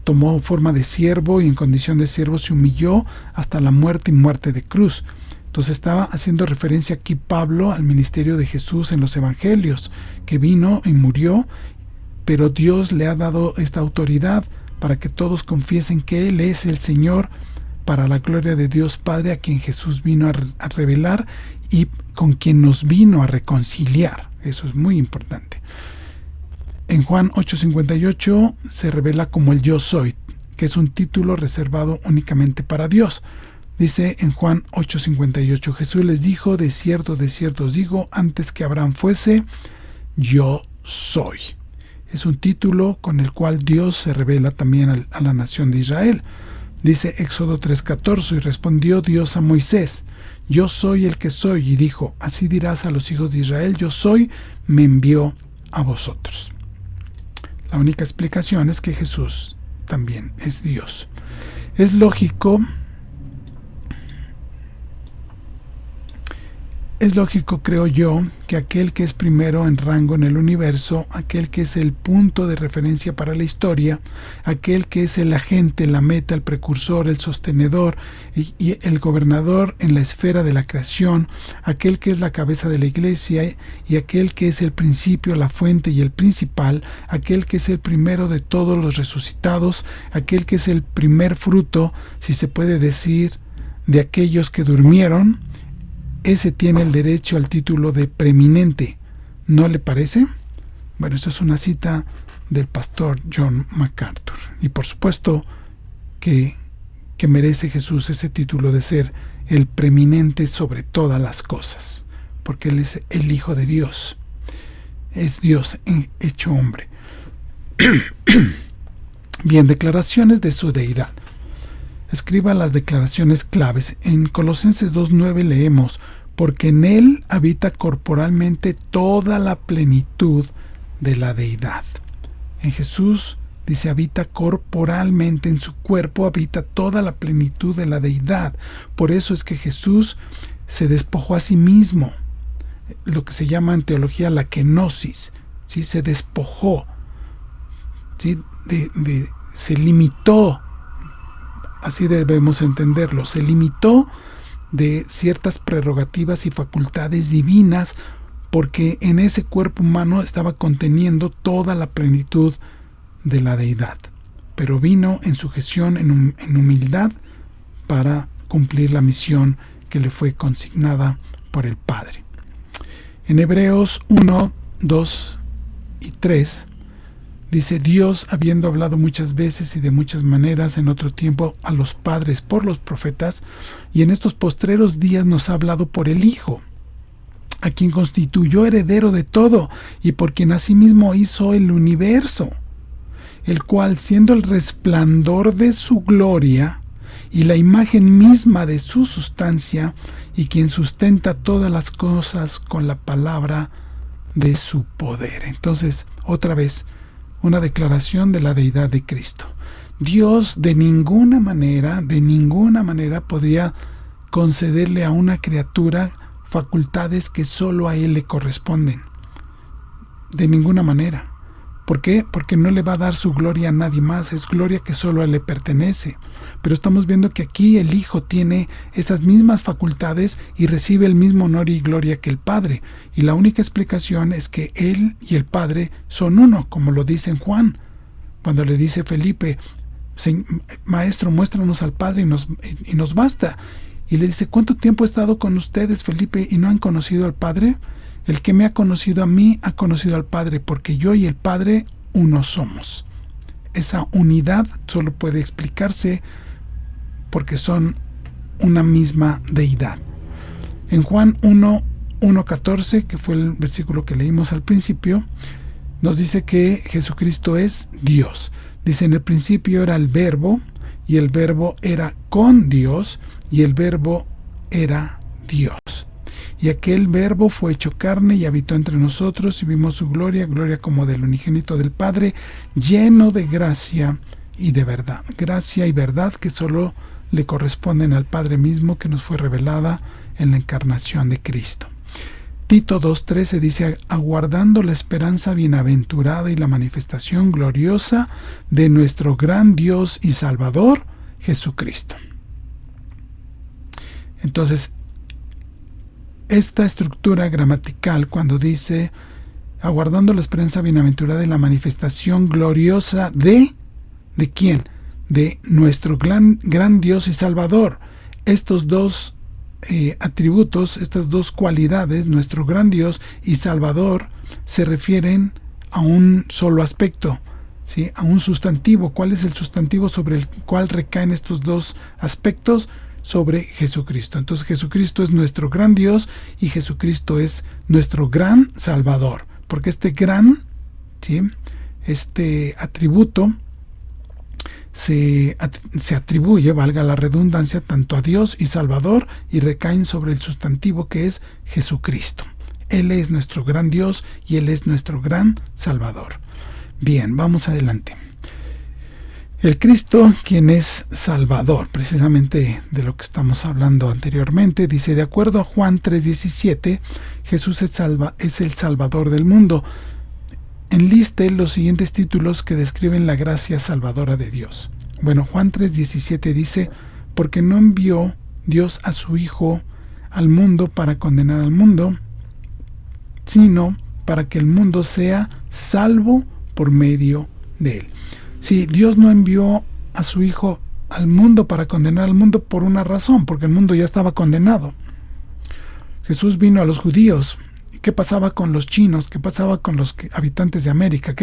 tomó forma de siervo, y en condición de siervo se humilló hasta la muerte y muerte de cruz. Entonces estaba haciendo referencia aquí Pablo al ministerio de Jesús en los evangelios, que vino y murió, pero Dios le ha dado esta autoridad para que todos confiesen que Él es el Señor, para la gloria de Dios Padre, a quien Jesús vino a revelar y con quien nos vino a reconciliar. Eso es muy importante. En Juan 8:58 se revela como el yo soy, que es un título reservado únicamente para Dios. Dice en Juan 8:58, Jesús les dijo, de cierto os digo, antes que Abraham fuese, yo soy. Es un título con el cual Dios se revela también a la nación de Israel. Dice Éxodo 3:14, y respondió Dios a Moisés, yo soy el que soy, y dijo, así dirás a los hijos de Israel, yo soy, me envió a vosotros. La única explicación es que Jesús también es Dios. Es lógico, creo yo, que aquel que es primero en rango en el universo, aquel que es el punto de referencia para la historia, aquel que es el agente, la meta, el precursor, el sostenedor y el gobernador en la esfera de la creación, aquel que es la cabeza de la iglesia y aquel que es el principio, la fuente y el principal, aquel que es el primero de todos los resucitados, aquel que es el primer fruto, si se puede decir, de aquellos que durmieron, ese tiene el derecho al título de preeminente. ¿No le parece? Bueno, esto es una cita del pastor John MacArthur. Y por supuesto que merece Jesús ese título de ser el preeminente sobre todas las cosas, porque Él es el Hijo de Dios. Es Dios hecho hombre. Bien, declaraciones de su deidad. Escriba las declaraciones claves. En Colosenses 2:9 leemos, porque en Él habita corporalmente toda la plenitud de la deidad. En Jesús, dice, habita corporalmente, en su cuerpo habita toda la plenitud de la deidad. Por eso es que Jesús se despojó a sí mismo, lo que se llama en teología la kenosis, ¿sí? Se despojó, ¿sí? Se limitó. Así debemos entenderlo. Se limitó de ciertas prerrogativas y facultades divinas porque en ese cuerpo humano estaba conteniendo toda la plenitud de la deidad. Pero vino en sujeción, en humildad, para cumplir la misión que le fue consignada por el Padre. En Hebreos 1, 2 y 3 dice, Dios, habiendo hablado muchas veces y de muchas maneras en otro tiempo a los padres por los profetas, y en estos postreros días nos ha hablado por el Hijo, a quien constituyó heredero de todo, y por quien asimismo hizo el universo, el cual, siendo el resplandor de su gloria y la imagen misma de su sustancia, y quien sustenta todas las cosas con la palabra de su poder. Entonces, otra vez, una declaración de la deidad de Cristo. Dios de ninguna manera podía concederle a una criatura facultades que solo a Él le corresponden. De ninguna manera. ¿Por qué? Porque no le va a dar su gloria a nadie más, es gloria que solo a Él le pertenece. Pero estamos viendo que aquí el Hijo tiene esas mismas facultades y recibe el mismo honor y gloria que el Padre. Y la única explicación es que Él y el Padre son uno, como lo dice en Juan, cuando le dice Felipe, Maestro, muéstranos al Padre y nos basta. Y le dice, ¿cuánto tiempo he estado con ustedes, Felipe, y no han conocido al Padre? El que me ha conocido a mí, ha conocido al Padre, porque yo y el Padre uno somos. Esa unidad solo puede explicarse porque son una misma deidad. En Juan 1:14, que fue el versículo que leímos al principio, nos dice que Jesucristo es Dios. Dice, en el principio era el Verbo, y el Verbo era con Dios, y el Verbo era Dios. Y aquel Verbo fue hecho carne y habitó entre nosotros, y vimos su gloria, gloria como del unigénito del Padre, lleno de gracia y de verdad. Gracia y verdad que solo le corresponden al Padre mismo, que nos fue revelada en la encarnación de Cristo. Tito 2:13 dice, aguardando la esperanza bienaventurada y la manifestación gloriosa de nuestro gran Dios y Salvador, Jesucristo. Entonces, esta estructura gramatical, cuando dice aguardando la esperanza bienaventurada y la manifestación gloriosa ¿de quién? De nuestro gran Dios y Salvador. Estos dos atributos, estas dos cualidades, nuestro gran Dios y Salvador, se refieren a un solo aspecto, ¿sí? A un sustantivo. ¿Cuál es el sustantivo sobre el cual recaen estos dos aspectos? Sobre Jesucristo. Entonces Jesucristo es nuestro gran Dios y Jesucristo es nuestro gran Salvador, porque este gran, ¿sí?, este atributo se atribuye, valga la redundancia, tanto a Dios y Salvador, y recaen sobre el sustantivo que es Jesucristo. Él es nuestro gran Dios y Él es nuestro gran Salvador. Bien, vamos adelante. El Cristo, quien es Salvador, precisamente de lo que estamos hablando anteriormente, dice, de acuerdo a Juan 3:17, Jesús es el Salvador del mundo. Enliste los siguientes títulos que describen la gracia salvadora de Dios. Bueno, Juan 3:17 dice, porque no envió Dios a su Hijo al mundo para condenar al mundo, sino para que el mundo sea salvo por medio de él. Sí, Dios no envió a su Hijo al mundo para condenar al mundo por una razón, porque el mundo ya estaba condenado. Jesús vino a los judíos. ¿Qué pasaba con los chinos? ¿Qué pasaba con los habitantes de América?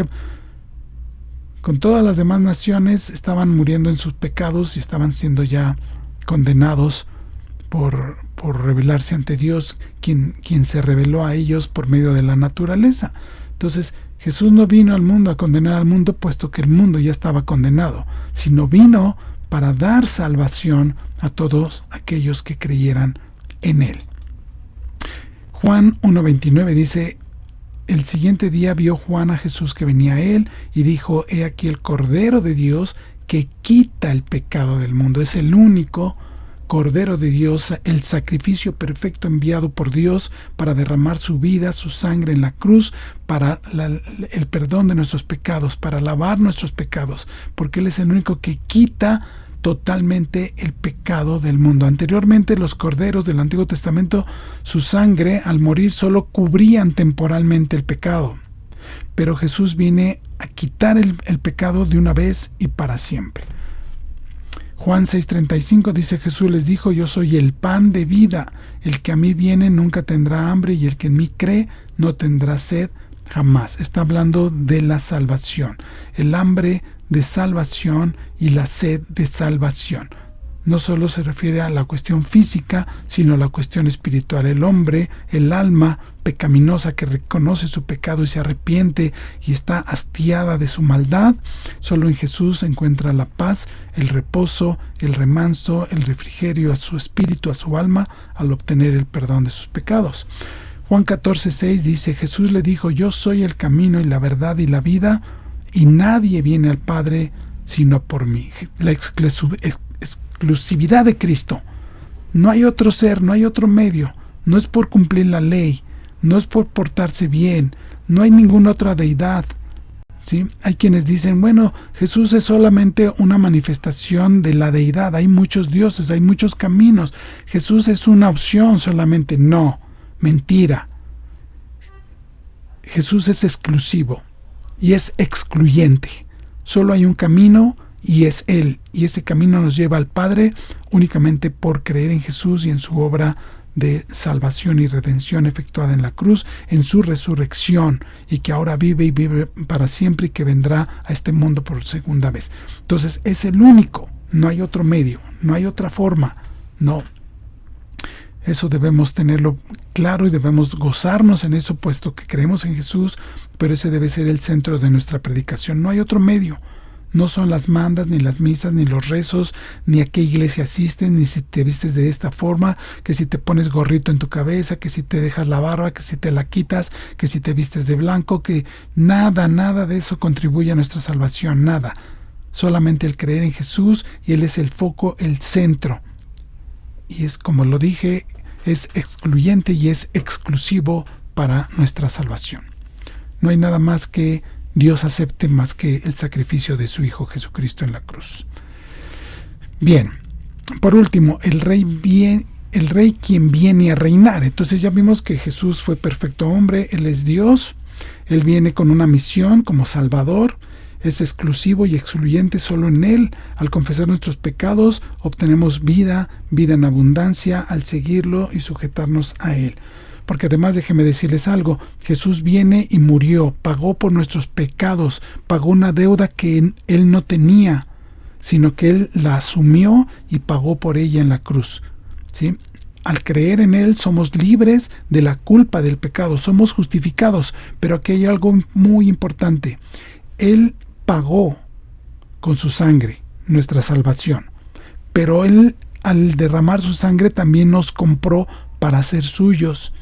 Con todas las demás naciones estaban muriendo en sus pecados y estaban siendo ya condenados por rebelarse ante Dios, quien se reveló a ellos por medio de la naturaleza. Entonces, Jesús no vino al mundo a condenar al mundo, puesto que el mundo ya estaba condenado, sino vino para dar salvación a todos aquellos que creyeran en Él. Juan 1:29 dice, el siguiente día vio Juan a Jesús que venía a él y dijo, he aquí el Cordero de Dios que quita el pecado del mundo. Es el único Cordero de Dios, el sacrificio perfecto enviado por Dios para derramar su vida, su sangre en la cruz, para el perdón de nuestros pecados, para lavar nuestros pecados, porque Él es el único que quita totalmente el pecado del mundo. Anteriormente los corderos del Antiguo Testamento, su sangre al morir solo cubrían temporalmente el pecado, pero Jesús viene a quitar el pecado de una vez y para siempre. Juan 6:35 dice, Jesús les dijo, yo soy el pan de vida, el que a mí viene nunca tendrá hambre y el que en mí cree no tendrá sed jamás. Está hablando de la salvación, el hambre de salvación y la sed de salvación. No solo se refiere a la cuestión física, sino a la cuestión espiritual. El hombre, el alma pecaminosa que reconoce su pecado y se arrepiente y está hastiada de su maldad, solo en Jesús encuentra la paz, el reposo, el remanso, el refrigerio a su espíritu, a su alma, al obtener el perdón de sus pecados. Juan 14:6 dice, Jesús le dijo, yo soy el camino y la verdad y la vida, y nadie viene al Padre sino por mí. La exclusividad de Cristo. No hay otro ser, no hay otro medio. No es por cumplir la ley, no es por portarse bien, no hay ninguna otra deidad. ¿Sí? Hay quienes dicen, bueno, Jesús es solamente una manifestación de la deidad. Hay muchos dioses, hay muchos caminos. Jesús es una opción solamente. No, mentira. Jesús es exclusivo y es excluyente. Solo hay un camino y es Él. Y ese camino nos lleva al Padre únicamente por creer en Jesús y en su obra de salvación y redención efectuada en la cruz, en su resurrección, y que ahora vive y vive para siempre y que vendrá a este mundo por segunda vez. Entonces es el único, no hay otro medio, no hay otra forma, no. Eso debemos tenerlo claro y debemos gozarnos en eso, puesto que creemos en Jesús, pero ese debe ser el centro de nuestra predicación. No hay otro medio. No son las mandas, ni las misas, ni los rezos, ni a qué iglesia asistes, ni si te vistes de esta forma, que si te pones gorrito en tu cabeza, que si te dejas la barba, que si te la quitas, que si te vistes de blanco, que nada de eso contribuye a nuestra salvación, nada. Solamente el creer en Jesús, y Él es el foco, el centro. Y es, como lo dije, es excluyente y es exclusivo para nuestra salvación. No hay nada más que Dios acepte más que el sacrificio de su Hijo Jesucristo en la cruz. Bien, por último, el rey quien viene a reinar. Entonces ya vimos que Jesús fue perfecto hombre, Él es Dios, Él viene con una misión como Salvador. es exclusivo y excluyente solo en Él. Al confesar nuestros pecados, obtenemos vida, vida en abundancia, al seguirlo y sujetarnos a Él. Porque además, déjeme decirles algo, Jesús viene y murió, pagó por nuestros pecados, pagó una deuda que Él no tenía, sino que Él la asumió y pagó por ella en la cruz, ¿sí? Al creer en Él somos libres de la culpa del pecado, somos justificados, pero aquí hay algo muy importante. Él pagó con su sangre nuestra salvación, pero Él, al derramar su sangre, también nos compró para ser suyos.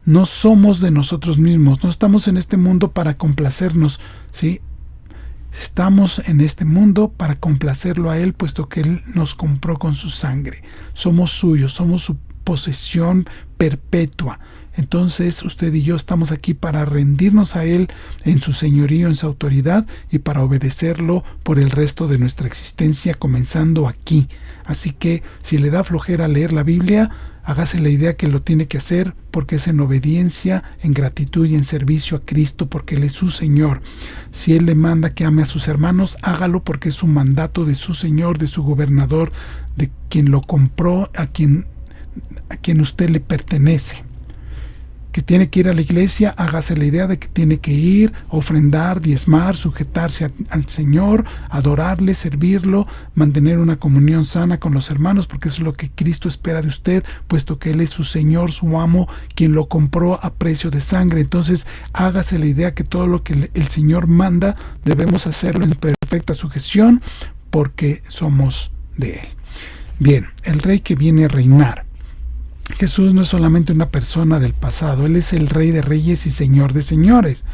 No somos de nosotros mismos, no estamos en este mundo para complacernos, ¿sí? Estamos en este mundo para complacerlo a Él, puesto que Él nos compró con su sangre. Somos suyos, somos su posesión perpetua. Entonces usted y yo estamos aquí para rendirnos a Él en su señorío, en su autoridad, y para obedecerlo por el resto de nuestra existencia, comenzando aquí. Así que si le da flojera leer la Biblia, hágase la idea que lo tiene que hacer porque es en obediencia, en gratitud y en servicio a Cristo, porque Él es su Señor. Si Él le manda que ame a sus hermanos, hágalo porque es un mandato de su Señor, de su gobernador, de quien lo compró, a quien usted le pertenece. Que tiene que ir a la iglesia, hágase la idea de que tiene que ir, ofrendar, diezmar, sujetarse al Señor, adorarle, servirlo, mantener una comunión sana con los hermanos, porque eso es lo que Cristo espera de usted, puesto que Él es su Señor, su amo, quien lo compró a precio de sangre. Entonces hágase la idea que todo lo que el Señor manda debemos hacerlo en perfecta sujeción, porque somos de Él. Bien, el Rey que viene a reinar. Jesús no es solamente una persona del pasado, Él es el Rey de Reyes y Señor de Señores.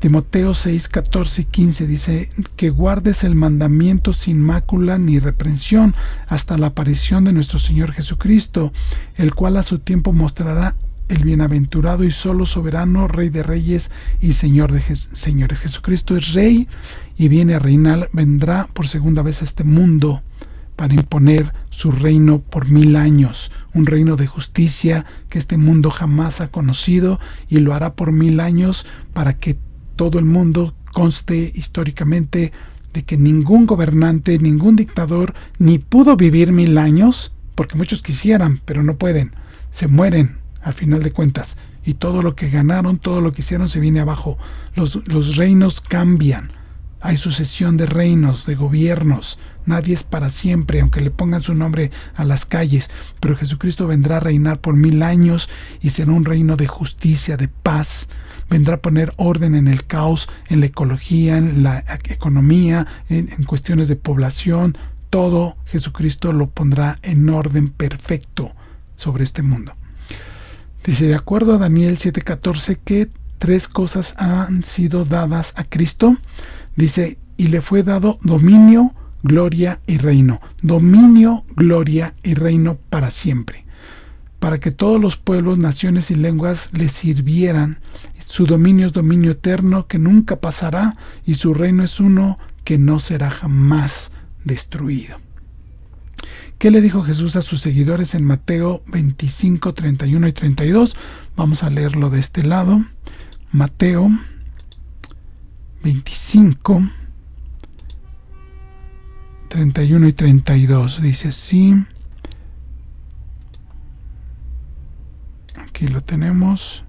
Timoteo 6, 14 y 15 dice que guardes el mandamiento sin mácula ni reprensión hasta la aparición de nuestro Señor Jesucristo, el cual a su tiempo mostrará el bienaventurado y solo soberano Rey de Reyes y Señor de Señores. Jesucristo es Rey y viene a reinar, vendrá por segunda vez a este mundo para imponer su reino por 1000 años, un reino de justicia que este mundo jamás ha conocido, y lo hará por 1000 años para que todo el mundo conste históricamente de que ningún gobernante, ningún dictador ni pudo vivir 1000 años, porque muchos quisieran, pero no pueden, se mueren al final de cuentas, y todo lo que ganaron, todo lo que hicieron se viene abajo. Los reinos cambian. Hay sucesión de reinos, de gobiernos. Nadie es para siempre, aunque le pongan su nombre a las calles. Pero Jesucristo vendrá a reinar por 1000 años y será un reino de justicia, de paz. Vendrá a poner orden en el caos, en la ecología, en la economía, en cuestiones de población. Todo Jesucristo lo pondrá en orden perfecto sobre este mundo. Dice, de acuerdo a Daniel 7:14, que 3 cosas han sido dadas a Cristo. Dice, y le fue dado dominio, gloria y reino. Dominio, gloria y reino para siempre. Para que todos los pueblos, naciones y lenguas le sirvieran. Su dominio es dominio eterno que nunca pasará, y su reino es uno que no será jamás destruido. ¿Qué le dijo Jesús a sus seguidores en Mateo 25, 31 y 32? Vamos a leerlo de este lado. Mateo 25, 31 y 32. Dice así. Aquí lo tenemos.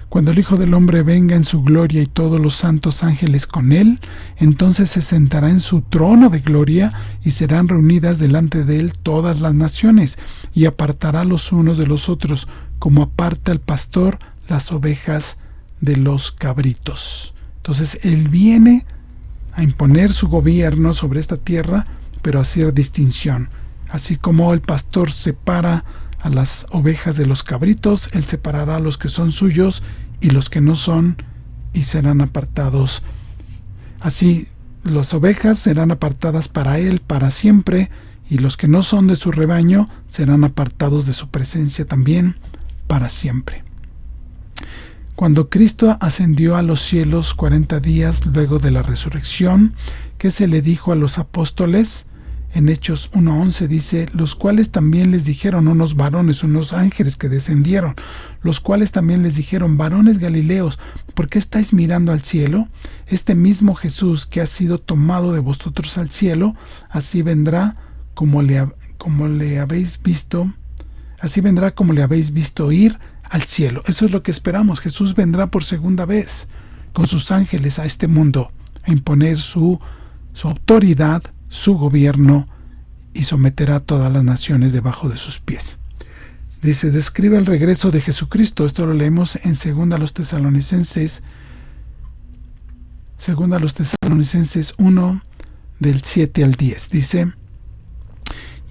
Cuando el Hijo del Hombre venga en su gloria y todos los santos ángeles con él, entonces se sentará en su trono de gloria y serán reunidas delante de él todas las naciones, y apartará los unos de los otros, como aparta el pastor las ovejas de los cabritos. Entonces él viene a imponer su gobierno sobre esta tierra, pero a hacer distinción. Así como el pastor separa a las ovejas de los cabritos, él separará a los que son suyos y los que no son, y serán apartados. Así las ovejas serán apartadas para él para siempre, y los que no son de su rebaño serán apartados de su presencia también para siempre. Cuando Cristo ascendió a los cielos 40 días luego de la resurrección, ¿qué se le dijo a los apóstoles? En Hechos 1:11 dice, los cuales también les dijeron unos varones, unos ángeles que descendieron, los cuales también les dijeron, varones Galileos, ¿por qué estáis mirando al cielo? Este mismo Jesús que ha sido tomado de vosotros al cielo, así vendrá como le habéis visto, así vendrá como le habéis visto ir al cielo. Eso es lo que esperamos. Jesús vendrá por segunda vez con sus ángeles a este mundo a imponer su autoridad, su gobierno, y someterá a todas las naciones debajo de sus pies. Dice, describe el regreso de Jesucristo. Esto lo leemos en 2 Tesalonicenses 1, del 7 al 10. Dice,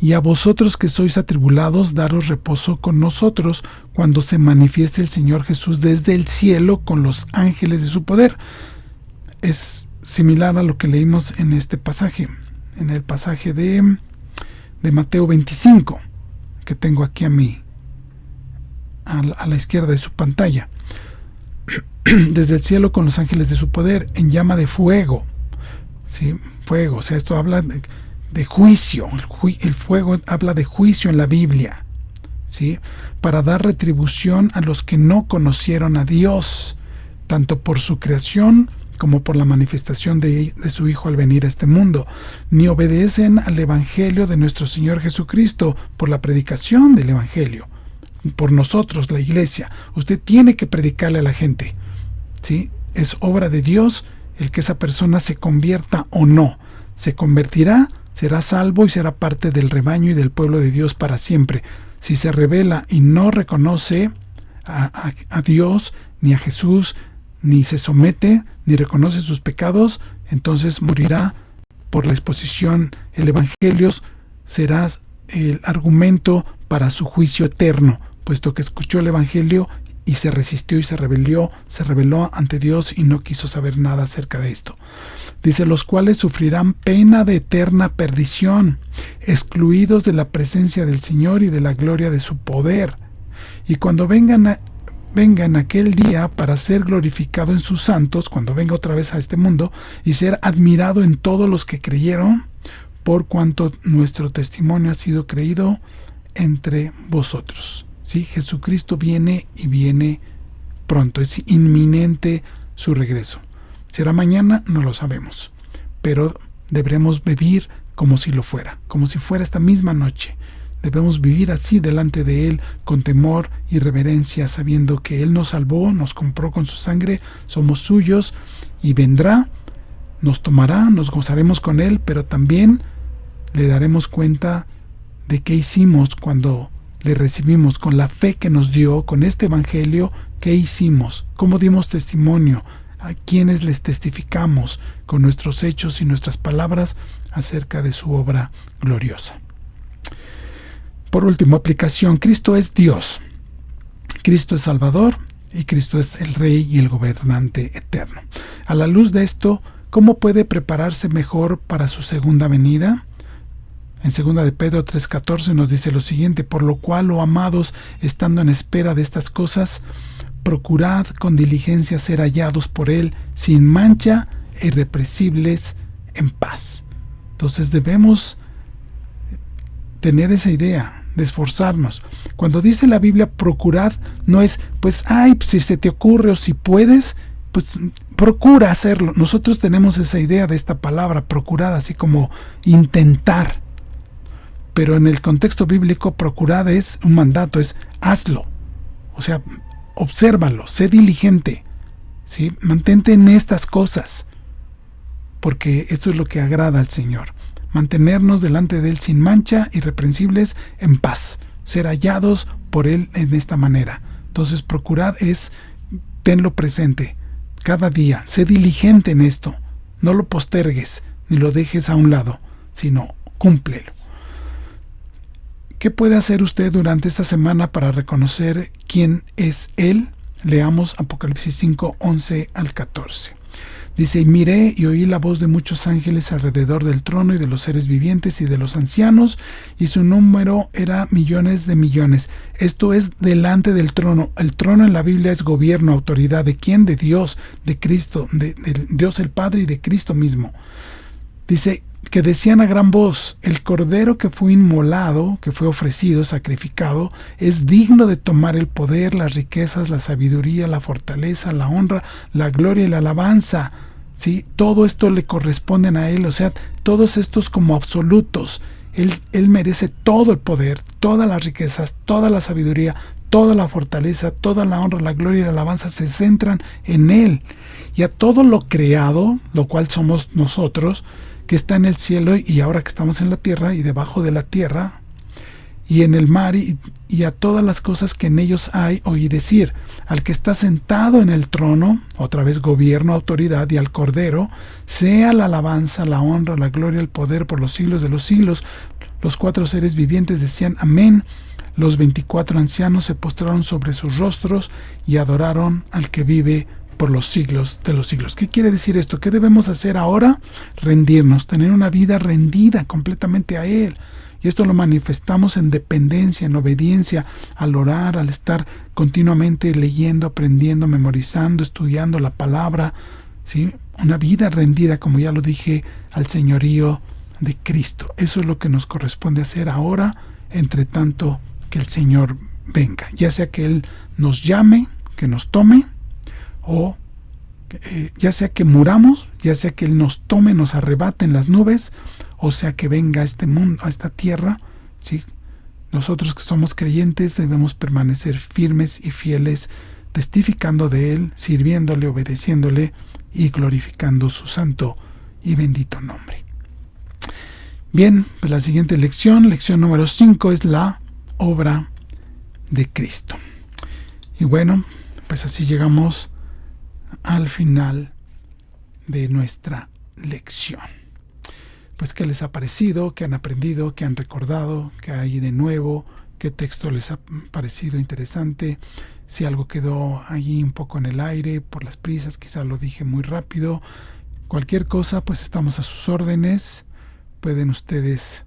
y a vosotros que sois atribulados, daros reposo con nosotros cuando se manifieste el Señor Jesús desde el cielo con los ángeles de su poder. Es similar a lo que leímos en este pasaje, en el pasaje de Mateo 25, que tengo aquí a la izquierda de su pantalla. Desde el cielo con los ángeles de su poder, en llama de fuego. ¿Sí? Fuego, o sea, esto habla de juicio. El fuego habla de juicio en la Biblia, ¿sí? Para dar retribución a los que no conocieron a Dios, tanto por su creación como por la manifestación de su Hijo al venir a este mundo, ni obedecen al Evangelio de nuestro Señor Jesucristo por la predicación del Evangelio, por nosotros, la iglesia. Usted tiene que predicarle a la gente, ¿sí? Es obra de Dios el que esa persona se convierta o no. Se convertirá, será salvo y será parte del rebaño y del pueblo de Dios para siempre. Si se rebela y no reconoce a Dios ni a Jesús, ni se somete, ni reconoce sus pecados, entonces morirá por la exposición. El Evangelio será el argumento para su juicio eterno, puesto que escuchó el Evangelio y se resistió y se rebeló ante Dios y no quiso saber nada acerca de esto. Dice, los cuales sufrirán pena de eterna perdición, excluidos de la presencia del Señor y de la gloria de su poder. Y cuando vengan aquel día para ser glorificado en sus santos, cuando venga otra vez a este mundo, y ser admirado en todos los que creyeron, por cuanto nuestro testimonio ha sido creído entre vosotros. ¿Sí? Jesucristo viene y viene pronto, es inminente su regreso. ¿Será mañana? No lo sabemos, pero deberemos vivir como si lo fuera, como si fuera esta misma noche. Debemos vivir así delante de Él, con temor y reverencia, sabiendo que Él nos salvó, nos compró con su sangre, somos suyos, y vendrá, nos tomará, nos gozaremos con Él, pero también le daremos cuenta de qué hicimos cuando le recibimos, con la fe que nos dio, con este Evangelio, qué hicimos, cómo dimos testimonio, a quienes les testificamos con nuestros hechos y nuestras palabras acerca de su obra gloriosa. Por último, aplicación. Cristo es Dios, Cristo es Salvador y Cristo es el Rey y el gobernante eterno. A la luz de esto, ¿cómo puede prepararse mejor para su segunda venida? En 2 de Pedro 3:14 nos dice lo siguiente: por lo cual, oh amados, estando en espera de estas cosas, procurad con diligencia ser hallados por Él sin mancha e irreprensibles en paz. Entonces debemos tener esa idea de esforzarnos. Cuando dice la Biblia procurad, no es pues si se te ocurre o si puedes, pues procura hacerlo. Nosotros tenemos esa idea de esta palabra procurad, así como intentar. Pero en el contexto bíblico, procurad es un mandato, es hazlo. O sea, obsérvalo, sé diligente, ¿sí? Mantente en estas cosas, porque esto es lo que agrada al Señor. Mantenernos delante de Él sin mancha, irreprensibles, en paz, ser hallados por Él en esta manera. Entonces, procurad es, tenlo presente, cada día, sé diligente en esto, no lo postergues, ni lo dejes a un lado, sino cúmplelo. ¿Qué puede hacer usted durante esta semana para reconocer quién es Él? Leamos Apocalipsis 5, 11 al 14. Dice, y miré y oí la voz de muchos ángeles alrededor del trono y de los seres vivientes y de los ancianos, y su número era millones de millones. Esto es delante del trono. El trono en la Biblia es gobierno, autoridad. ¿De quién? De Dios, de Cristo, de Dios el Padre y de Cristo mismo. Dice, que decían a gran voz: el cordero que fue inmolado, que fue ofrecido, sacrificado, es digno de tomar el poder, las riquezas, la sabiduría, la fortaleza, la honra, la gloria y la alabanza. ¿Sí? Todo esto le corresponden a Él, o sea, todos estos como absolutos. Él merece todo el poder, todas las riquezas, toda la sabiduría, toda la fortaleza, toda la honra, la gloria y la alabanza se centran en Él. Y a todo lo creado, lo cual somos nosotros, que está en el cielo y ahora que estamos en la tierra y debajo de la tierra y en el mar y a todas las cosas que en ellos hay, oí decir: al que está sentado en el trono, otra vez gobierno, autoridad, y al Cordero, sea la alabanza, la honra, la gloria, el poder por los siglos de los siglos. Los 4 seres vivientes decían: amén. Los 24 ancianos se postraron sobre sus rostros y adoraron al que vive por los siglos de los siglos. ¿Qué quiere decir esto? ¿Qué debemos hacer ahora? Rendirnos, tener una vida rendida completamente a Él. Y esto lo manifestamos en dependencia, en obediencia, al orar, al estar continuamente leyendo, aprendiendo, memorizando, estudiando la palabra. ¿Sí? Una vida rendida, como ya lo dije, al señorío de Cristo. Eso es lo que nos corresponde hacer ahora, entre tanto que el Señor venga. Ya sea que Él nos llame, que nos tome, o ya sea que muramos, ya sea que Él nos tome, nos arrebate en las nubes, o sea que venga a este mundo, a esta tierra. ¿Sí? Nosotros que somos creyentes debemos permanecer firmes y fieles, testificando de Él, sirviéndole, obedeciéndole y glorificando su santo y bendito nombre. Bien, pues la siguiente lección número 5, es la obra de Cristo. Y bueno, pues así llegamos al final de nuestra lección. Pues, ¿qué les ha parecido? ¿Qué han aprendido? ¿Qué han recordado? ¿Qué hay de nuevo? ¿Qué texto les ha parecido interesante? Si algo quedó allí un poco en el aire por las prisas, quizá lo dije muy rápido. Cualquier cosa, pues estamos a sus órdenes. Pueden ustedes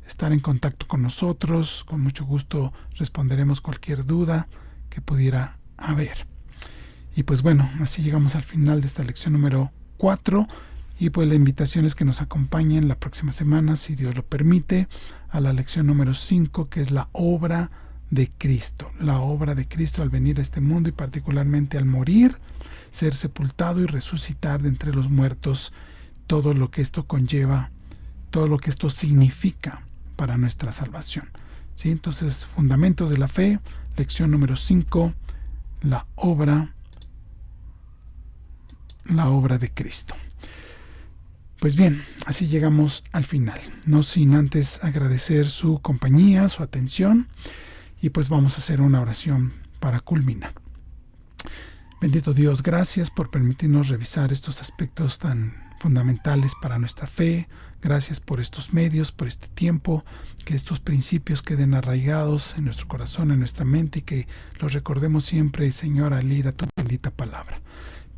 estar en contacto con nosotros. Con mucho gusto responderemos cualquier duda que pudiera haber. Y pues bueno, así llegamos al final de esta lección número 4. Y pues la invitación es que nos acompañen la próxima semana, si Dios lo permite, a la lección número 5, que es la obra de Cristo. La obra de Cristo al venir a este mundo y particularmente al morir, ser sepultado y resucitar de entre los muertos. Todo lo que esto conlleva, todo lo que esto significa para nuestra salvación. ¿Sí? Entonces, fundamentos de la fe, lección número 5, la obra de Cristo. Pues bien, así llegamos al final, no sin antes agradecer su compañía, su atención, y pues vamos a hacer una oración para culminar. Bendito Dios, gracias por permitirnos revisar estos aspectos tan fundamentales para nuestra fe. Gracias por estos medios, por este tiempo, que estos principios queden arraigados en nuestro corazón, en nuestra mente, y que los recordemos siempre, Señor, al ir a tu bendita palabra.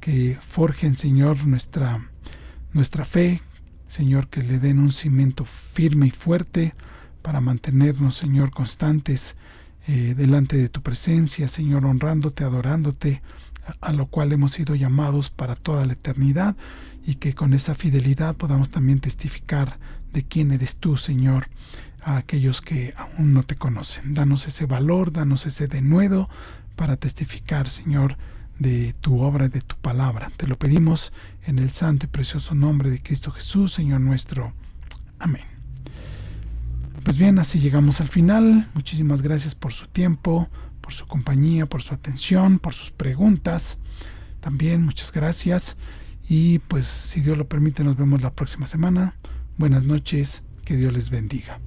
Que forjen, Señor, nuestra fe, Señor, que le den un cimiento firme y fuerte para mantenernos, Señor, constantes delante de tu presencia, Señor, honrándote, adorándote, a lo cual hemos sido llamados para toda la eternidad, y que con esa fidelidad podamos también testificar de quién eres tú, Señor, a aquellos que aún no te conocen. Danos ese valor, danos ese denuedo para testificar, Señor, de tu obra, de tu palabra. Te lo pedimos en el santo y precioso nombre de Cristo Jesús, Señor nuestro. Amén. Pues bien, así llegamos al final. Muchísimas gracias por su tiempo, por su compañía, por su atención, por sus preguntas. También muchas gracias. Y pues, si Dios lo permite, nos vemos la próxima semana. Buenas noches, que Dios les bendiga.